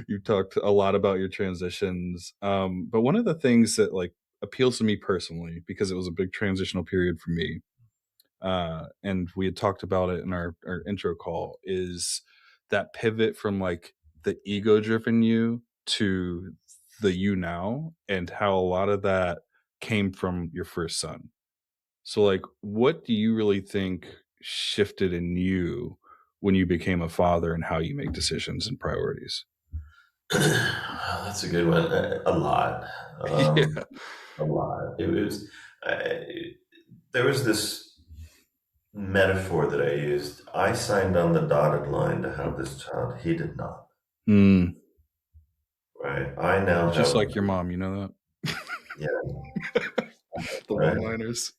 Speaker 1: you talked a lot about your transitions, but one of the things that like appeals to me personally because it was a big transitional period for me, and we had talked about it in our intro call, is that pivot from like the ego driven you to the you now, and how a lot of that came from your first son. So like what do you really think shifted in you when you became a father and how you make decisions and priorities?
Speaker 2: That's a good one. A lot.
Speaker 1: Yeah.
Speaker 2: A lot. It was. Uh, there was this metaphor that I used. I signed on the dotted line to have this child. He did not.
Speaker 1: Mm,
Speaker 2: Right. I now
Speaker 1: just
Speaker 2: have.
Speaker 1: like your mom, you know that?
Speaker 2: Yeah.
Speaker 1: The
Speaker 2: Right.
Speaker 1: one-liners.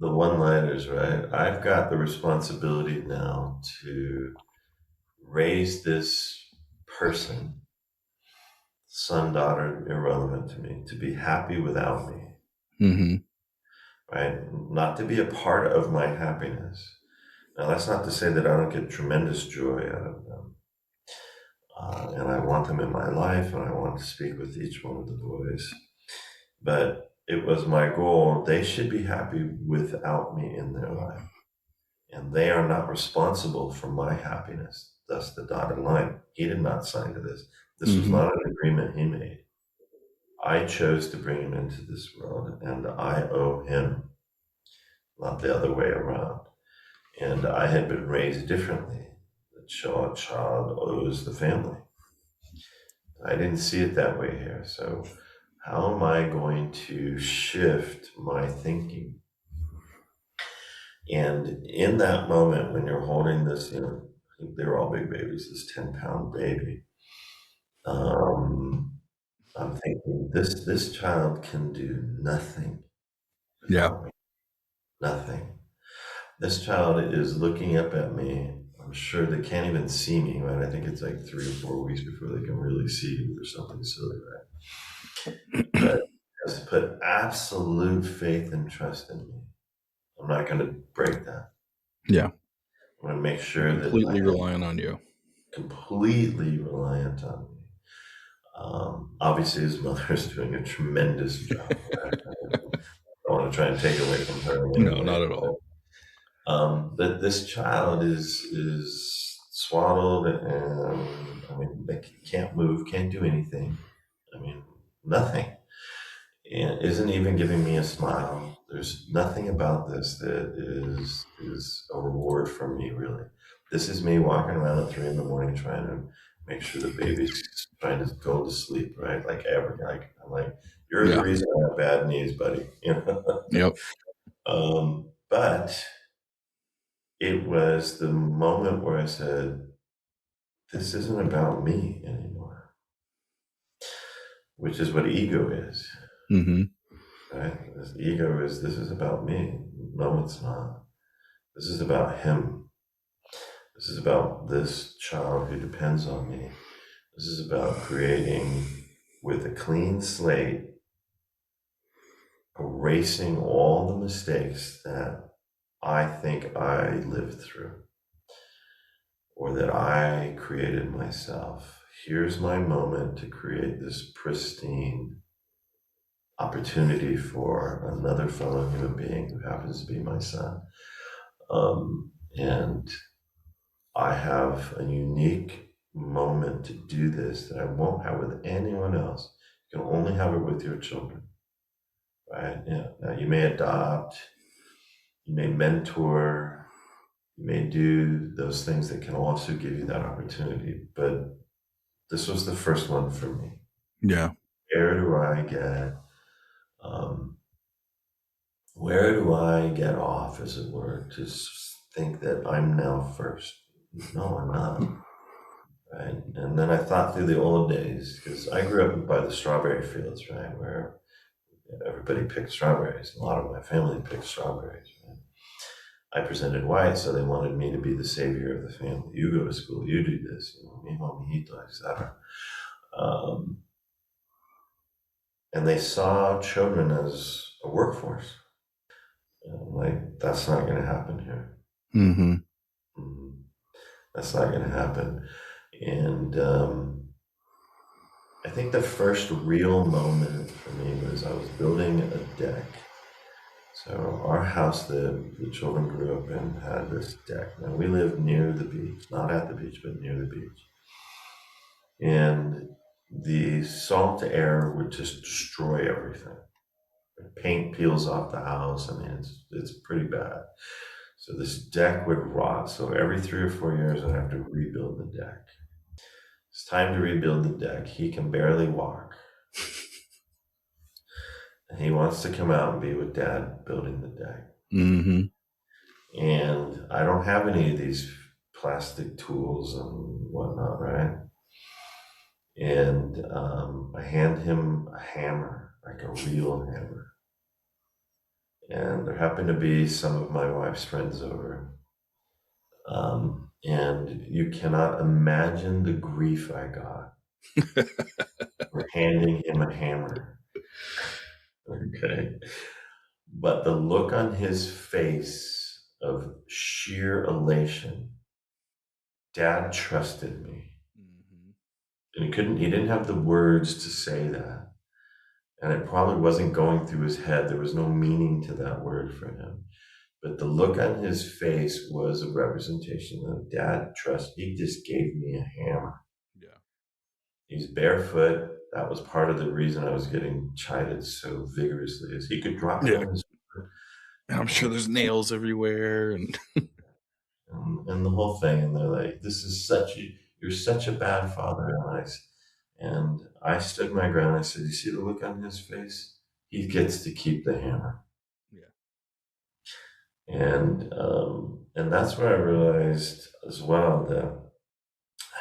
Speaker 2: The one-liners. Right. I've got the responsibility now to raise this person, son, daughter, irrelevant to me, to be happy without me.
Speaker 1: Mm-hmm.
Speaker 2: Right? Not to be a part of my happiness. Now, that's not to say that I don't get tremendous joy out of them. And I want them in my life, and I want to speak with each one of the boys. But it was my goal. They should be happy without me in their life. And they are not responsible for my happiness. Thus, the dotted line. He did not sign to this. This was
Speaker 1: Mm-hmm.
Speaker 2: not an agreement he made. I chose to bring him into this world, and I owe him, not the other way around. And I had been raised differently. The child owes the family. I didn't see it that way here. So, how am I going to shift my thinking And in that moment, when you're holding this, they were all big babies, this 10-pound baby, I'm thinking, this child can do nothing
Speaker 1: Yeah.
Speaker 2: without me. Nothing. This child is looking up at me. I'm sure they can't even see me, right? I think it's like 3 or 4 weeks before they can really see you or something silly, right? But has put absolute faith and trust in me. I'm not going to break that.
Speaker 1: Yeah.
Speaker 2: I'm going to make sure that I
Speaker 1: Completely
Speaker 2: am
Speaker 1: relying on you.
Speaker 2: completely reliant on me. Obviously, his mother is doing a tremendous job. Right? I don't want to try and take away from her in any
Speaker 1: No,
Speaker 2: way.
Speaker 1: not at all.
Speaker 2: But this child is swaddled, and I mean, they can't move, can't do anything. I mean, nothing, and isn't even giving me a smile. There's nothing about this that is a reward for me, really. This is me walking around at 3 in the morning trying to make sure the baby's trying to go to sleep, right? Like I'm like, you're the
Speaker 1: Yeah.
Speaker 2: reason I have bad knees, buddy.
Speaker 1: Yep.
Speaker 2: But it was the moment where I said, this isn't about me anymore, which is what ego is,
Speaker 1: Mm-hmm.
Speaker 2: right? This ego is, this is about me. No, it's not. This is about him. This is about this child who depends on me. This is about creating with a clean slate, erasing all the mistakes that I think I lived through or that I created myself. Here's my moment to create this pristine opportunity for another fellow human being who happens to be my son. And I have a unique moment to do this that I won't have with anyone else. You can only have it with your children, right? Yeah. Now you may adopt, you may mentor, you may do those things that can also give you that opportunity. But this was the first one for me.
Speaker 1: Yeah.
Speaker 2: Where do I get, um, where do I get off, as it were, to think that I'm now first? No, I'm not. Right. And then I thought through the old days, because I grew up by the strawberry fields, right, where everybody picked strawberries. A lot of my family picked strawberries. Right? I presented white, so they wanted me to be the savior of the family. You go to school, you do this, mi mamita, etc. Um, and they saw children as a workforce. And I'm like, that's not going to happen here.
Speaker 1: Mm-hmm.
Speaker 2: Mhm. That's not going to happen. And I think the first real moment for me was I was building a deck. So our house that the children grew up in had this deck. Now we lived near the beach, not at the beach, but near the beach. And the salt air would just destroy everything. Paint peels off the house. I mean, it's pretty bad. So this deck would rot. So every 3 or 4 years, I'd have to rebuild the deck. It's time to rebuild the deck. He can barely walk. He wants to come out and be with dad building the deck.
Speaker 1: Mm-hmm.
Speaker 2: And I don't have any of these plastic tools and whatnot, right? And I hand him a hammer, like a real hammer. And there happened to be some of my wife's friends over. And you cannot imagine the grief I got for handing him a hammer. Okay. But the look on his face of sheer elation, dad trusted me.
Speaker 1: Mm-hmm.
Speaker 2: And he didn't have the words to say that. And it probably wasn't going through his head. There was no meaning to that word for him. But the look on his face was a representation of dad trust. He just gave me a hammer.
Speaker 1: Yeah.
Speaker 2: He's barefoot. That was part of the reason I was getting chided so vigorously, is he could drop it
Speaker 1: Yeah.
Speaker 2: on his foot.
Speaker 1: I'm sure there's nails everywhere, and
Speaker 2: And the whole thing. And they're like, you're such a bad father. And I stood my ground. I said, you see the look on his face? He gets to keep the hammer.
Speaker 1: yeah.
Speaker 2: And that's where I realized as well that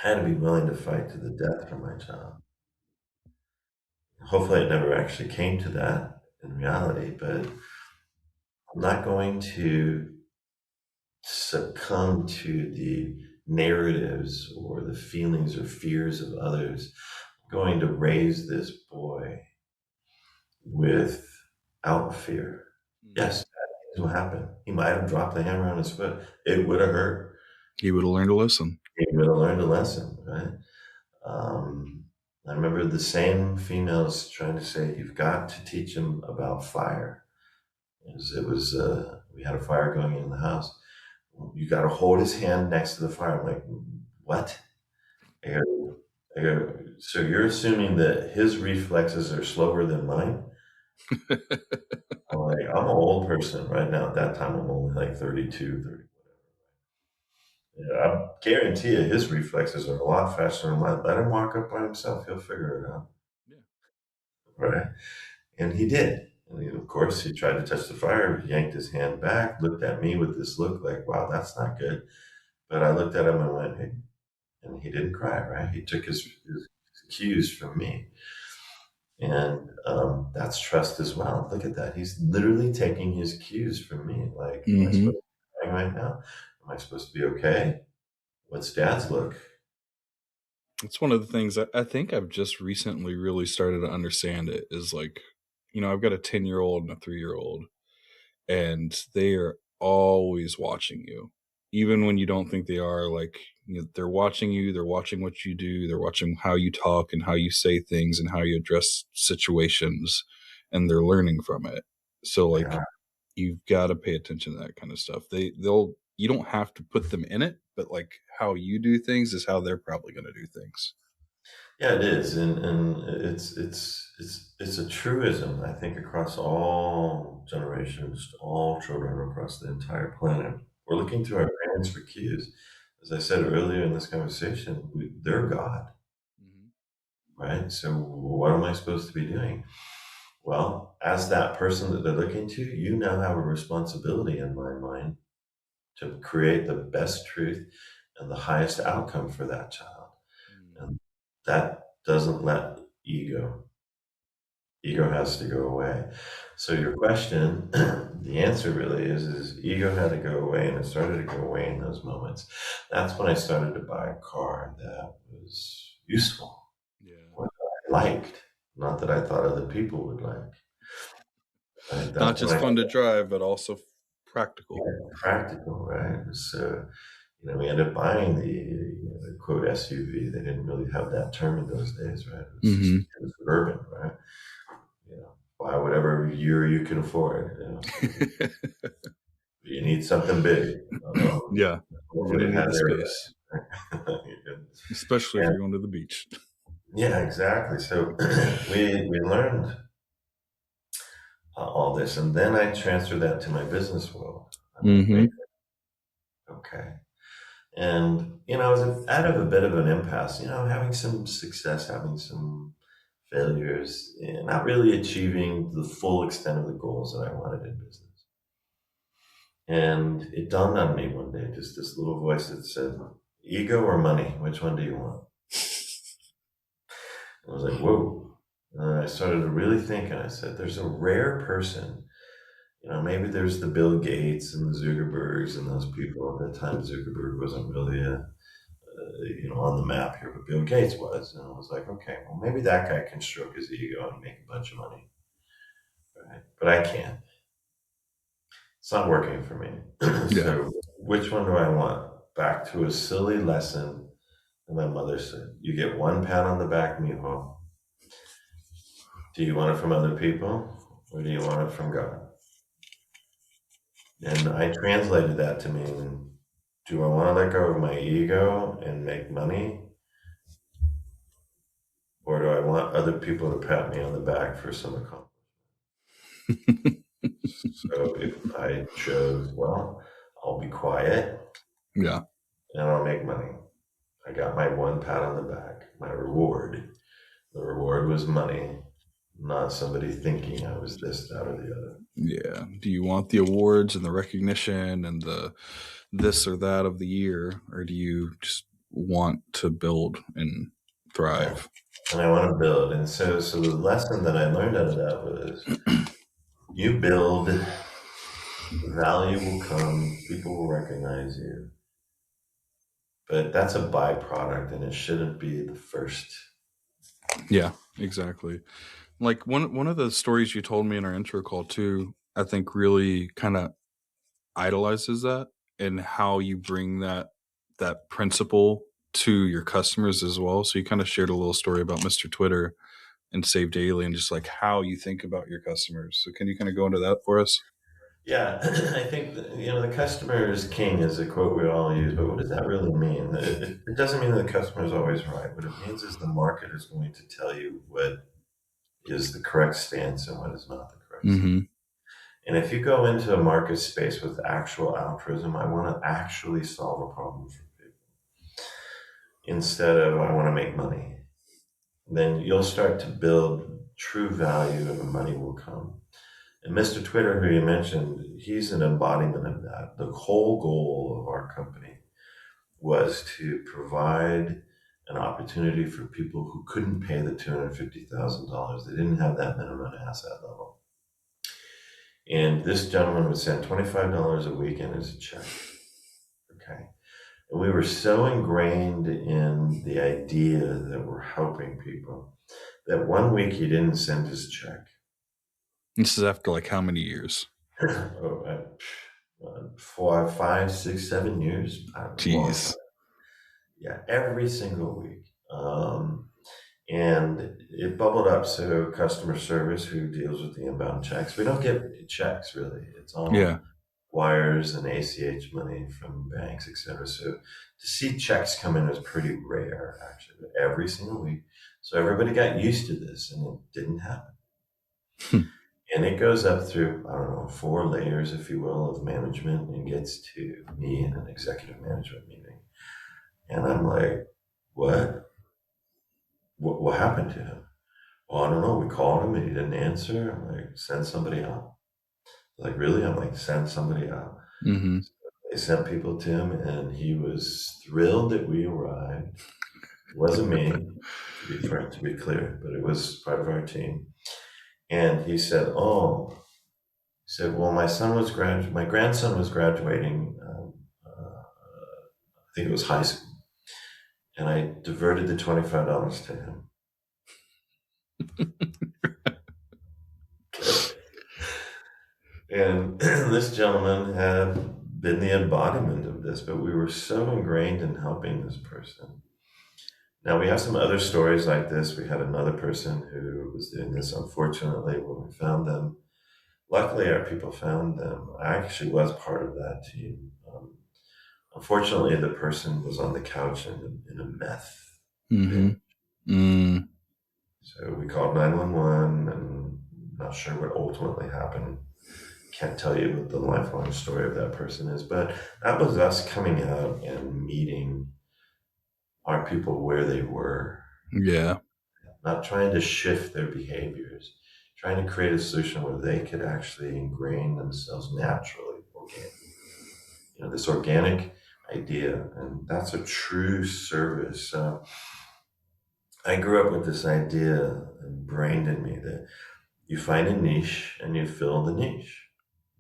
Speaker 2: I had to be willing to fight to the death for my child. Hopefully, it never actually came to that in reality, but I'm not going to succumb to the narratives or the feelings or fears of others. I'm going to raise this boy without fear. Yes, bad things will happen. He might have dropped the hammer on his foot. It would have hurt.
Speaker 1: He would have learned a lesson.
Speaker 2: He would have learned a lesson, right? Um, I remember the same females trying to say, "You've got to teach him about fire." We had a fire going in the house. You got to hold his hand next to the fire. I'm like, what? I go, so you're assuming that his reflexes are slower than mine? I'm like, I'm an old person right now. At that time, I'm only like 32, 30. Yeah, I guarantee you his reflexes are a lot faster than mine. Let him walk up by himself. He'll figure it out.
Speaker 1: Yeah.
Speaker 2: Right. And he did. And of course, he tried to touch the fire, yanked his hand back, looked at me with this look like, wow, that's not good. But I looked at him and went, hey, and he didn't cry, right? He took his cues from me. And that's trust as well. Look at that. He's literally taking his cues from me. Like, am I supposed to be crying right now? Am I supposed to be okay? What's dad's look?
Speaker 1: It's one of the things I think I've just recently really started to understand it is like, I've got a 10-year-old and a 3-year-old, and they are always watching you. Even when you don't think they are, like, they're watching you, they're watching what you do, they're watching how you talk and how you say things and how you address situations, and they're learning from it. So like
Speaker 2: Yeah.
Speaker 1: you've got to pay attention to that kind of stuff. They'll you don't have to put them in it, but like how you do things is how they're probably going to do things.
Speaker 2: Yeah, it is, and it's a truism, I think, across all generations, all children across the entire planet. We're looking to our parents for cues. As I said earlier in this conversation, they're God,
Speaker 1: Mhm.
Speaker 2: right? So what am I supposed to be doing? Well, as that person that they're looking to, you now have a responsibility in my mind to create the best truth and the highest outcome for that child.
Speaker 1: Mm.
Speaker 2: And that doesn't let ego. Ego has to go away. So your question, the answer really is ego had to go away, and it started to go away in those moments. That's when I started to buy a car that was useful,
Speaker 1: Yeah.
Speaker 2: what I liked, not that I thought other people would like. Right?
Speaker 1: Not
Speaker 2: That's when
Speaker 1: just
Speaker 2: I
Speaker 1: fun to drive, but also practical.
Speaker 2: got practical, right? So, we ended up buying the quote SUV. They didn't really have that term in those days, right?
Speaker 1: Mm-hmm.
Speaker 2: It was urban, right? Buy whatever year you can afford. You need something big.
Speaker 1: Yeah, you're
Speaker 2: Hopefully,
Speaker 1: gonna
Speaker 2: it
Speaker 1: need
Speaker 2: had
Speaker 1: the space,
Speaker 2: airbags.
Speaker 1: especially if
Speaker 2: And
Speaker 1: you're going to the beach.
Speaker 2: yeah, exactly. So we learned all this, and then I transferred that to my business world. I'm like,
Speaker 1: Mm-hmm.
Speaker 2: wait, okay. And I was out of a bit of an impasse. Having some success, having some failures, and not really achieving the full extent of the goals that I wanted in business. And it dawned on me one day, just this little voice that said, ego or money, which one do you want? I was like, whoa. And I started to really think, and I said, there's a rare person. Maybe there's the Bill Gates and the Zuckerbergs and those people. At that time, Zuckerberg wasn't really on the map here, but Bill Gates was. And I was like, okay, well, maybe that guy can stroke his ego and make a bunch of money. Right? But I can't. It's not working for me.
Speaker 1: Yeah.
Speaker 2: So which one do I want? Back to a silly lesson that my mother said. You get one pat on the back, mijo. Do you want it from other people or do you want it from God? And I translated that to mean, do I want to let go of my ego and make money? Or do I want other people to pat me on the back for some accomplishment? So if I chose, well, I'll be quiet
Speaker 1: Yeah.
Speaker 2: and I'll make money. I got my one pat on the back, my reward. The reward was money. not somebody thinking I was this, that, or the other.
Speaker 1: Yeah. Do you want the awards and the recognition and the this or that of the year, or do you just want to build and
Speaker 2: Yeah.
Speaker 1: thrive?
Speaker 2: And I want to build. And so the lesson that I learned out of that was you build, value will come, people will recognize you. But that's a byproduct, and it shouldn't be the first.
Speaker 1: Yeah, exactly. Like one of the stories you told me in our intro call too, I think really kind of idolizes that and how you bring that principle to your customers as well. So you kind of shared a little story about Mr. Twitter and SaveDaily and just like how you think about your customers. So can you kind of go into that for us?
Speaker 2: Yeah, I think that, the customer is king is a quote we all use, but what does that really mean? It doesn't mean that the customer is always right. What it means is the market is going to tell you what is the correct stance and what is not the correct stance.
Speaker 1: Mm-hmm.
Speaker 2: And if you go into a market space with actual altruism, I want to actually solve a problem for people instead of I want to make money, then you'll start to build true value and the money will come. And Mr. Twitter, who you mentioned, he's an embodiment of that. The whole goal of our company was to provide an opportunity for people who couldn't pay the $250,000. They didn't have that minimum asset level. And this gentleman would send $25 a week in as a check. Okay. And we were so ingrained in the idea that we're helping people that one week he didn't send his check.
Speaker 1: This is after like how many years?
Speaker 2: 4, 5, 6, 7 years.
Speaker 1: Jeez.
Speaker 2: Yeah, every single week. And it bubbled up. So customer service, who deals with the inbound checks, we don't get checks really. It's all wires and ACH money from banks, etc. So to see checks come in was pretty rare, actually, every single week. So everybody got used to this, and it didn't happen. And it goes up through, I don't know, 4 layers, if you will, of management and gets to me in an executive management meeting. And I'm like, what? What happened to him? Well, I don't know. We called him and he didn't answer. I'm like, send somebody out. Like, really? I'm like, send somebody out.
Speaker 1: Mm-hmm.
Speaker 2: So they sent people to him and he was thrilled that we arrived. It wasn't me, to be clear, but it was part of our team. And he said, well, my grandson was graduating, I think it was high school. And I diverted the $25 to him. And this gentleman had been the embodiment of this, but we were so ingrained in helping this person. Now, we have some other stories like this. We had another person who was doing this. Unfortunately, when we found them, luckily our people found them. I actually was part of that team. Unfortunately, the person was on the couch in a meth binge. So we called 911, and not sure what ultimately happened. Can't tell you what the lifelong story of that person is, but that was us coming out and meeting our people where they were.
Speaker 1: Yeah.
Speaker 2: Not trying to shift their behaviors, trying to create a solution where they could actually ingrain themselves naturally, organic. This organic idea, and that's a true service. I grew up with this idea ingrained in me that you find a niche and you fill the niche.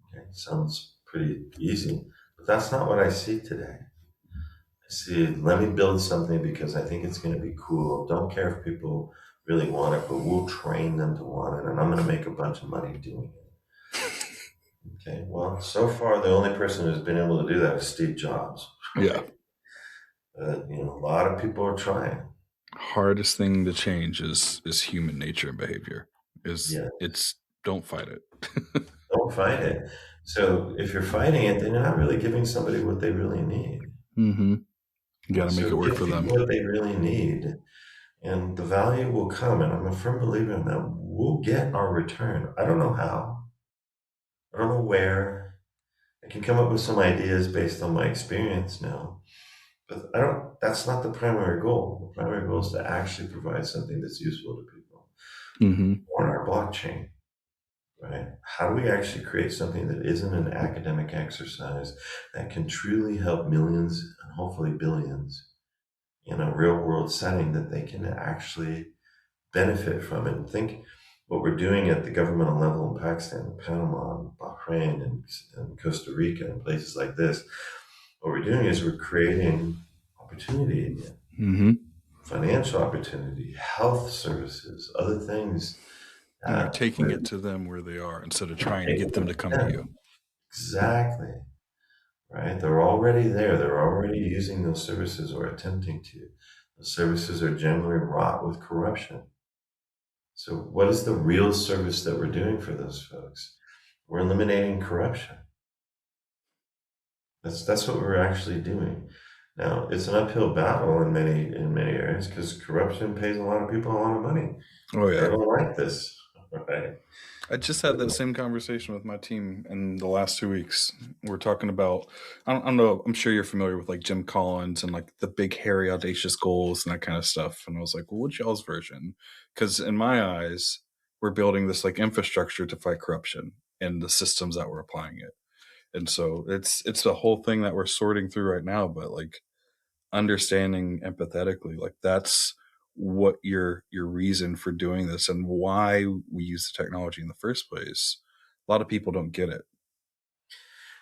Speaker 2: Okay, sounds pretty easy, but that's not what I see today. I see, let me build something because I think it's going to be cool. Don't care if people really want it, but we'll train them to want it, and I'm going to make a bunch of money doing it. Okay, well, so far the only person who's been able to do that is Steve Jobs.
Speaker 1: Yeah.
Speaker 2: A lot of people are trying.
Speaker 1: Hardest thing to change is human nature and behavior. It's don't fight it.
Speaker 2: Don't fight it. So if you're fighting it, then you're not really giving somebody what they really need.
Speaker 1: Mm-hmm. You got to make it work for them.
Speaker 2: What they really need, and the value will come. And I'm a firm believer in that. We'll get our return. I don't know how. I don't know where. I can come up with some ideas based on my experience now, but that's not the primary goal. The primary goal is to actually provide something that's useful to people.
Speaker 1: Mm-hmm.
Speaker 2: On our blockchain, right? How do we actually create something that isn't an academic exercise that can truly help millions and hopefully billions in a real world setting that they can actually benefit from it? And think what we're doing at the governmental level in Pakistan, Panama, Bahrain, and Costa Rica, and places like this. What we're doing is we're creating opportunity again,
Speaker 1: Mm-hmm.
Speaker 2: financial opportunity, health services, other things.
Speaker 1: And you're taking it to them where they are instead of trying to get them to come to you.
Speaker 2: Exactly. Right? They're already there. They're already using those services or attempting to. The services are generally wrought with corruption. So, what is the real service that we're doing for those folks? We're eliminating corruption. That's what we're actually doing. Now, it's an uphill battle in many areas because corruption pays a lot of people a lot of money.
Speaker 1: Oh
Speaker 2: They
Speaker 1: yeah.
Speaker 2: don't like this, right?
Speaker 1: I just had that same conversation with my team in the last 2 weeks. We're talking about, I don't know, I'm sure you're familiar with like Jim Collins and like the big, hairy, audacious goals and that kind of stuff. And I was like, well, what's y'all's version? Because in my eyes, we're building this like infrastructure to fight corruption and the systems that we're applying it. And so it's the whole thing that we're sorting through right now. But like understanding empathetically, like that's what your reason for doing this and why we use the technology in the first place. A lot of people don't get it.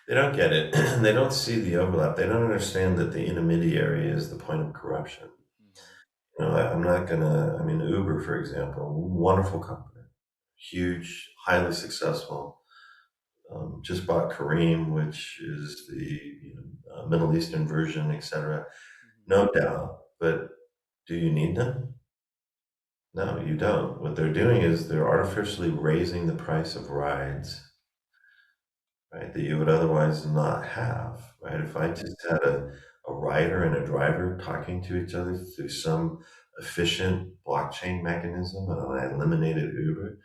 Speaker 2: They don't get it. They don't see the overlap. They don't understand that the intermediary is the point of corruption. I'm not gonna. I mean, Uber, for example, wonderful company, huge, highly successful. Just bought Kareem, which is the Middle Eastern version, etc. No doubt, but do you need them? No, you don't. What they're doing is they're artificially raising the price of rides, right, that you would otherwise not have, right? If I just had a rider and a driver talking to each other through some efficient blockchain mechanism and I eliminated Uber,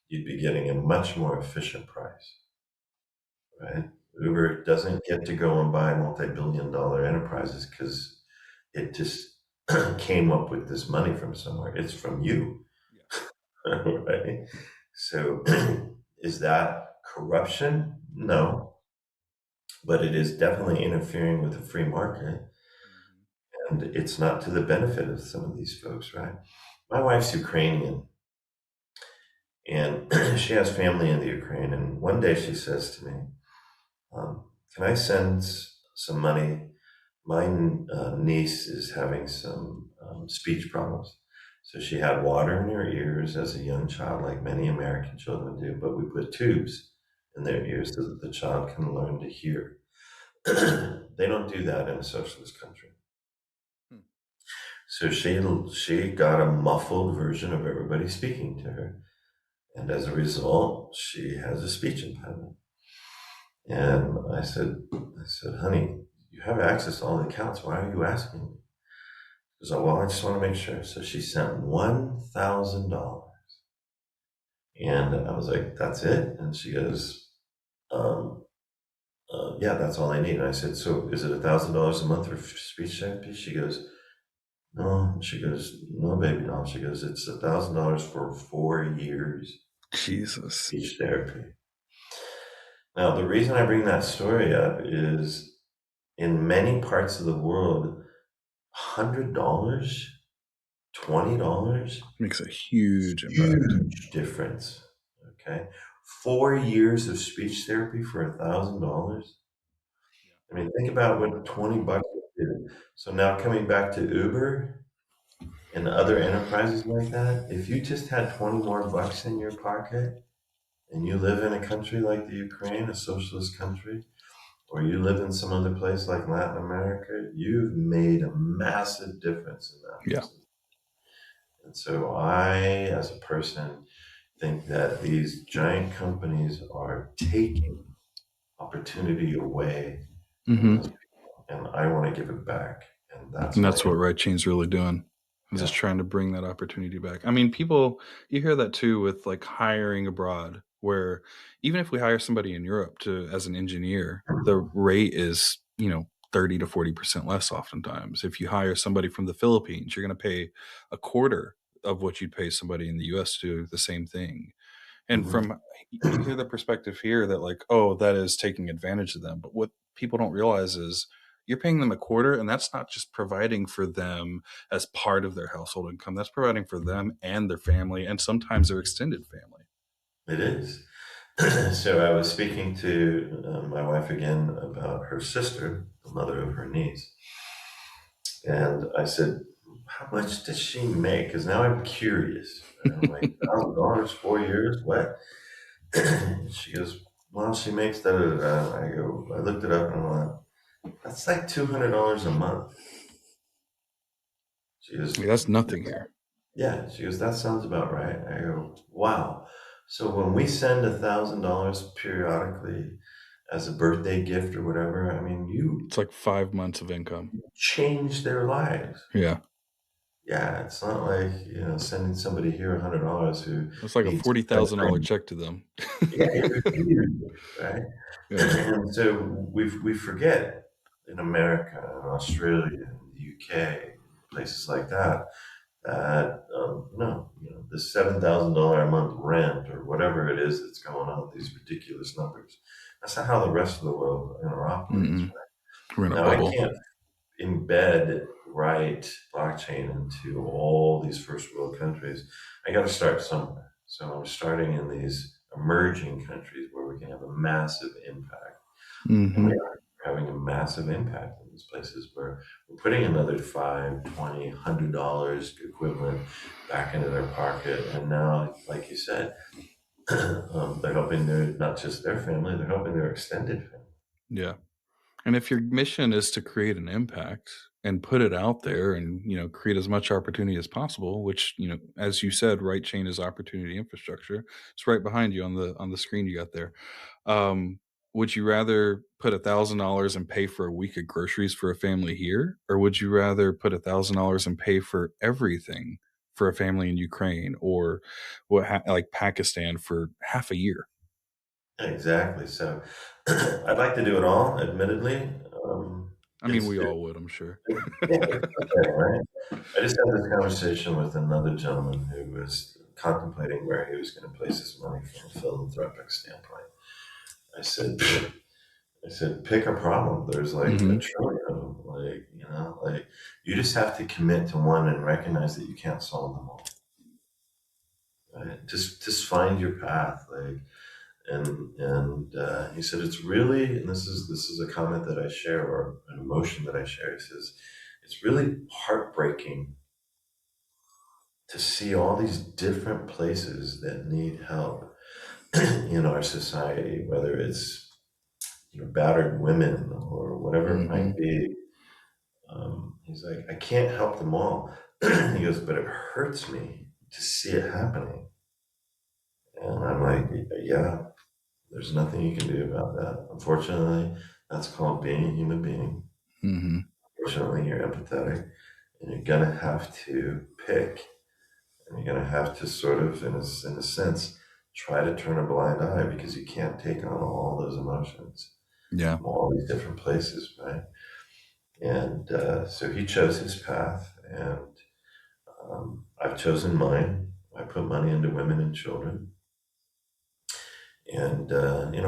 Speaker 2: you'd be getting a much more efficient price, right? Uber doesn't get to go and buy multi-billion-dollar enterprises because it just came up with this money from somewhere. It's from you, right? So is that corruption? No, but it is definitely interfering with the free market, and it's not to the benefit of some of these folks, right? My wife's Ukrainian, and she has family in the Ukraine. And one day she says to me, "Can I send some money? My niece is having some speech problems." So she had water in her ears as a young child, like many American children do, but we put tubes in their ears so that the child can learn to hear. They don't do that in a socialist country. So she got a muffled version of everybody speaking to her. And as a result, she has a speech impediment. And I said, honey, you have access to all the accounts. Why are you asking me? She goes, oh, well, I just want to make sure. So she sent $1,000. And I was like, that's it? And she goes, yeah, that's all I need. And I said, so is it $1,000 a month for speech therapy? She goes, no. She goes, no, baby doll. She goes, it's $1,000 for 4 years
Speaker 1: Jesus.
Speaker 2: speech therapy. Now, the reason I bring that story up is in many parts of the world, $100, $20
Speaker 1: Makes a huge impact.
Speaker 2: huge difference. Okay, 4 years of speech therapy for $1,000. I mean, think about what $20 would do. So now coming back to Uber and other enterprises like that, if you just had 20 more bucks in your pocket and you live in a country like the Ukraine, a socialist country, or you live in some other place like Latin America, you've made a massive difference in that.
Speaker 1: Yeah.
Speaker 2: And so I, as a person, think that these giant companies are taking opportunity away from those people, and I want to give it back. And
Speaker 1: That's what RYTchain's really doing. Is just trying to bring that opportunity back. I mean, people, you hear that too with like hiring abroad, where even if we hire somebody in Europe as an engineer, the rate is 30 to 40% less oftentimes. If you hire somebody from the Philippines, you're going to pay a quarter of what you'd pay somebody in the US to do the same thing. And
Speaker 2: Hmm.
Speaker 1: from you hear the perspective here that like, oh, that is taking advantage of them. But what people don't realize is you're paying them a quarter, and that's not just providing for them as part of their household income. That's providing for them and their family, and sometimes their extended family.
Speaker 2: It is. So I was speaking to my wife again about her sister, the mother of her niece, and I said, "How much does she make?" Because now I'm curious. And I'm like, $1,000, 4 years, what? She goes, "Well, she makes that." I looked it up and I went, "That's like $200 a month." She goes,
Speaker 1: Yeah, that's nothing here.
Speaker 2: "Yeah." She goes, "That sounds about right." I go, "Wow." So when we send $1,000 periodically as a birthday gift or whatever, I mean, you
Speaker 1: It's like 5 months of income.
Speaker 2: change their lives.
Speaker 1: Yeah.
Speaker 2: Yeah, it's not like, sending somebody here $100 who
Speaker 1: It's like a
Speaker 2: needs
Speaker 1: $40,000 check to them.
Speaker 2: yeah, it's huge, right?
Speaker 1: Yeah.
Speaker 2: And so we forget in America and Australia and the UK, places like that, that no, the $7,000 a month rent or whatever it is that's going on, these ridiculous numbers. That's not how the rest of the world operates.
Speaker 1: Mm-mm. We're in a
Speaker 2: Now I
Speaker 1: bubble.
Speaker 2: can't embed right blockchain into all these first world countries. I got to start somewhere. So I'm starting in these emerging countries where we can have a massive impact. And we
Speaker 1: Mm-hmm.
Speaker 2: are having a massive impact in these places where we're putting another $5, $20, $100 equivalent back into their pocket. And now, like you said, they're helping not just their family, they're helping their extended family.
Speaker 1: Yeah. And if your mission is to create an impact and put it out there and, create as much opportunity as possible, which, as you said, RYTchain is opportunity infrastructure. It's right behind you on the screen you got there. Um, would you rather put $1,000 and pay for a week of groceries for a family here, or would you rather put $1,000 and pay for everything for a family in Ukraine or like Pakistan for half a year?
Speaker 2: Exactly. So I'd like to do it all, admittedly.
Speaker 1: I mean,
Speaker 2: It's,
Speaker 1: we
Speaker 2: it,
Speaker 1: all would, I'm sure.
Speaker 2: yeah, it's okay, right? I just had this conversation with another gentleman who was contemplating where he was going to place his money from a philanthropic standpoint. I said, I said, pick a problem. There's like a
Speaker 1: Hmm.
Speaker 2: trillion of them. Like you just have to commit to one and recognize that you can't solve them all. Right? Just find your path. And he said it's really, and this is a comment that I share or an emotion that I share. He says it's really heartbreaking to see all these different places that need help in our society, whether it's battered women or whatever it might
Speaker 1: Hmm.
Speaker 2: be. He's like, I can't help them all. He goes, but it hurts me to see it happening. And I'm like, yeah, there's nothing you can do about that. Unfortunately, that's called being a human being.
Speaker 1: Hmm.
Speaker 2: Fortunately, you're empathetic, and you're gonna have to pick, and you're gonna have to sort of, in a sense, try to turn a blind eye because you can't take on all those emotions
Speaker 1: Yeah.
Speaker 2: from all these different places, right? And so he chose his path, and I've chosen mine. I put money into women and children. And,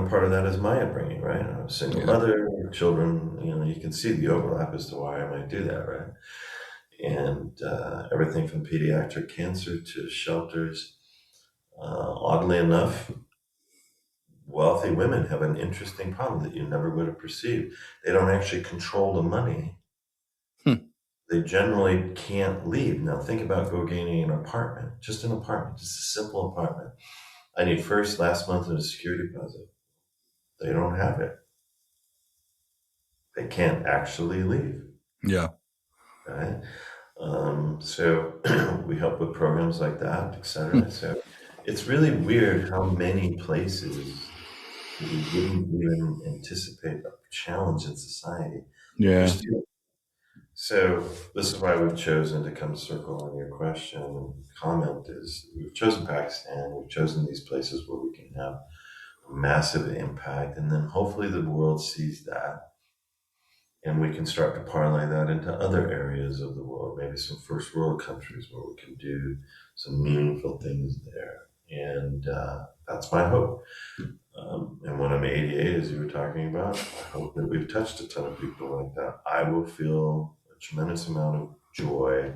Speaker 2: part of that is my upbringing, right? I'm a single
Speaker 1: Yeah.
Speaker 2: mother, children, you can see the overlap as to why I might do that, right? And everything from pediatric cancer to shelters. Oddly enough, wealthy women have an interesting problem that you never would have perceived. They don't actually control the money.
Speaker 1: Hmm.
Speaker 2: They generally can't leave. Now, think about go gaining an apartment, just a simple apartment. I need first, last month, and a security deposit. They don't have it. They can't actually leave,
Speaker 1: Yeah.
Speaker 2: right? So we help with programs like that, et
Speaker 1: Hmm.
Speaker 2: cetera. So it's really weird how many places that we wouldn't even anticipate a challenge in society.
Speaker 1: Yeah.
Speaker 2: There's two. So this is why we've chosen to come circle on your question and comment is we've chosen Pakistan, we've chosen these places where we can have a massive impact, and then hopefully the world sees that and we can start to parlay that into other areas of the world, maybe some first world countries where we can do some meaningful things there. And That's my hope. And when I'm 88, as you were talking about, I hope that we've touched a ton of people like that. I will feel a tremendous amount of joy.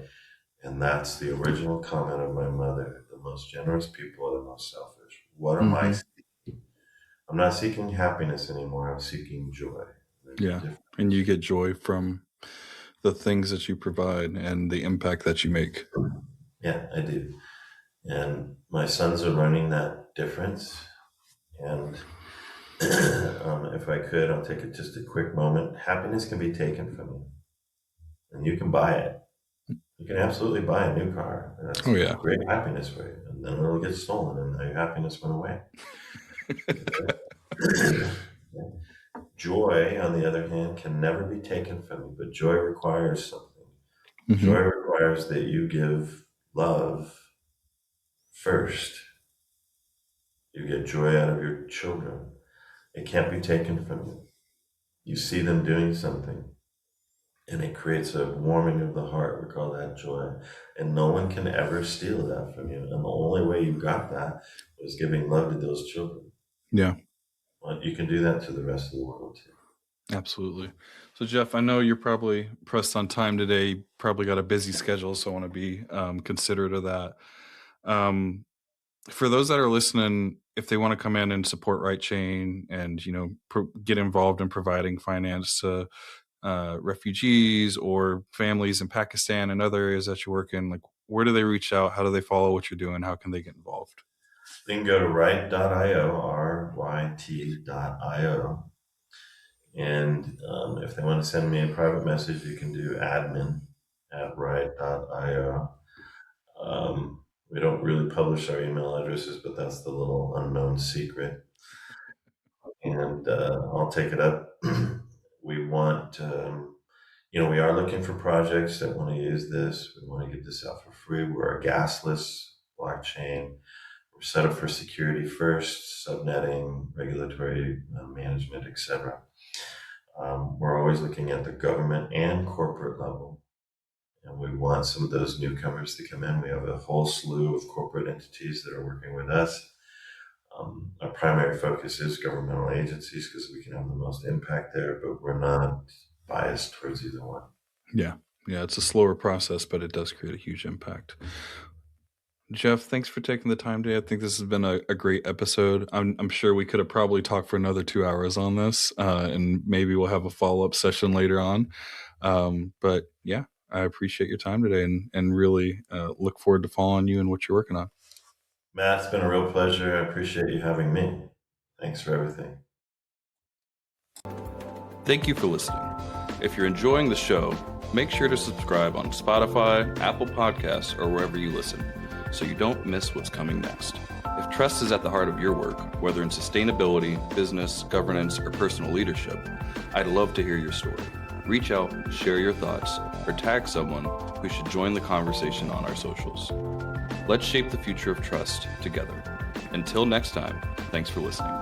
Speaker 2: And that's the original comment of my mother. The most generous people are the most selfish. What am I seeking? I'm not seeking happiness anymore. I'm seeking joy. There's a difference.
Speaker 1: And you get joy from the things that you provide and the impact that you make.
Speaker 2: Yeah, I do. And my sons are learning that difference. And if I could, I'll take just a quick moment. Happiness can be taken from you, and you can buy it. You can absolutely buy a new car. That's great happiness for you. And then it'll get stolen, and now your happiness went away. Joy, on the other hand, can never be taken from you, but joy requires something. Joy requires that you give love first. You get joy out of your children. It can't be taken from you. You see them doing something, and it creates a warming of the heart. We call that joy. And no one can ever steal that from you. And the only way you got that was giving love to those children.
Speaker 1: Yeah.
Speaker 2: Well, you can do that to the rest of the world too.
Speaker 1: Absolutely. So, Jeff, I know you're probably pressed on time today. You probably got a busy schedule, so I want to be considerate of that. For those that are listening, if they want to come in and support RYTchain and get involved in providing finance to refugees or families in Pakistan and other areas that you work in, like, where do they reach out? How do they follow what you're doing? How can they get involved?
Speaker 2: They can go to ryt.io, ryt.io. And if they want to send me a private message, you can do admin@ryt.io. We don't really publish our email addresses, but that's the little unknown secret. And I'll take it up. We want, we are looking for projects that want to use this. We want to get this out for free. We're a gasless blockchain. We're set up for security first, subnetting, regulatory management, etc. We're always looking at the government and corporate level. And we want some of those newcomers to come in. We have a whole slew of corporate entities that are working with us. Our primary focus is governmental agencies because we can have the most impact there, but we're not biased towards either one.
Speaker 1: Yeah, it's a slower process, but it does create a huge impact. Jeff, thanks for taking the time today. I think this has been a great episode. I'm sure we could have probably talked for another 2 hours on this, and maybe we'll have a follow-up session later on. But yeah, I appreciate your time today and really look forward to following you and what you're working on.
Speaker 2: Matt, it's been a real pleasure. I appreciate you having me. Thanks for everything.
Speaker 1: Thank you for listening. If you're enjoying the show, make sure to subscribe on Spotify, Apple Podcasts, or wherever you listen, so you don't miss what's coming next. If trust is at the heart of your work, whether in sustainability, business, governance, or personal leadership, I'd love to hear your story. Reach out, share your thoughts, or tag someone who should join the conversation on our socials. Let's shape the future of trust together. Until next time, thanks for listening.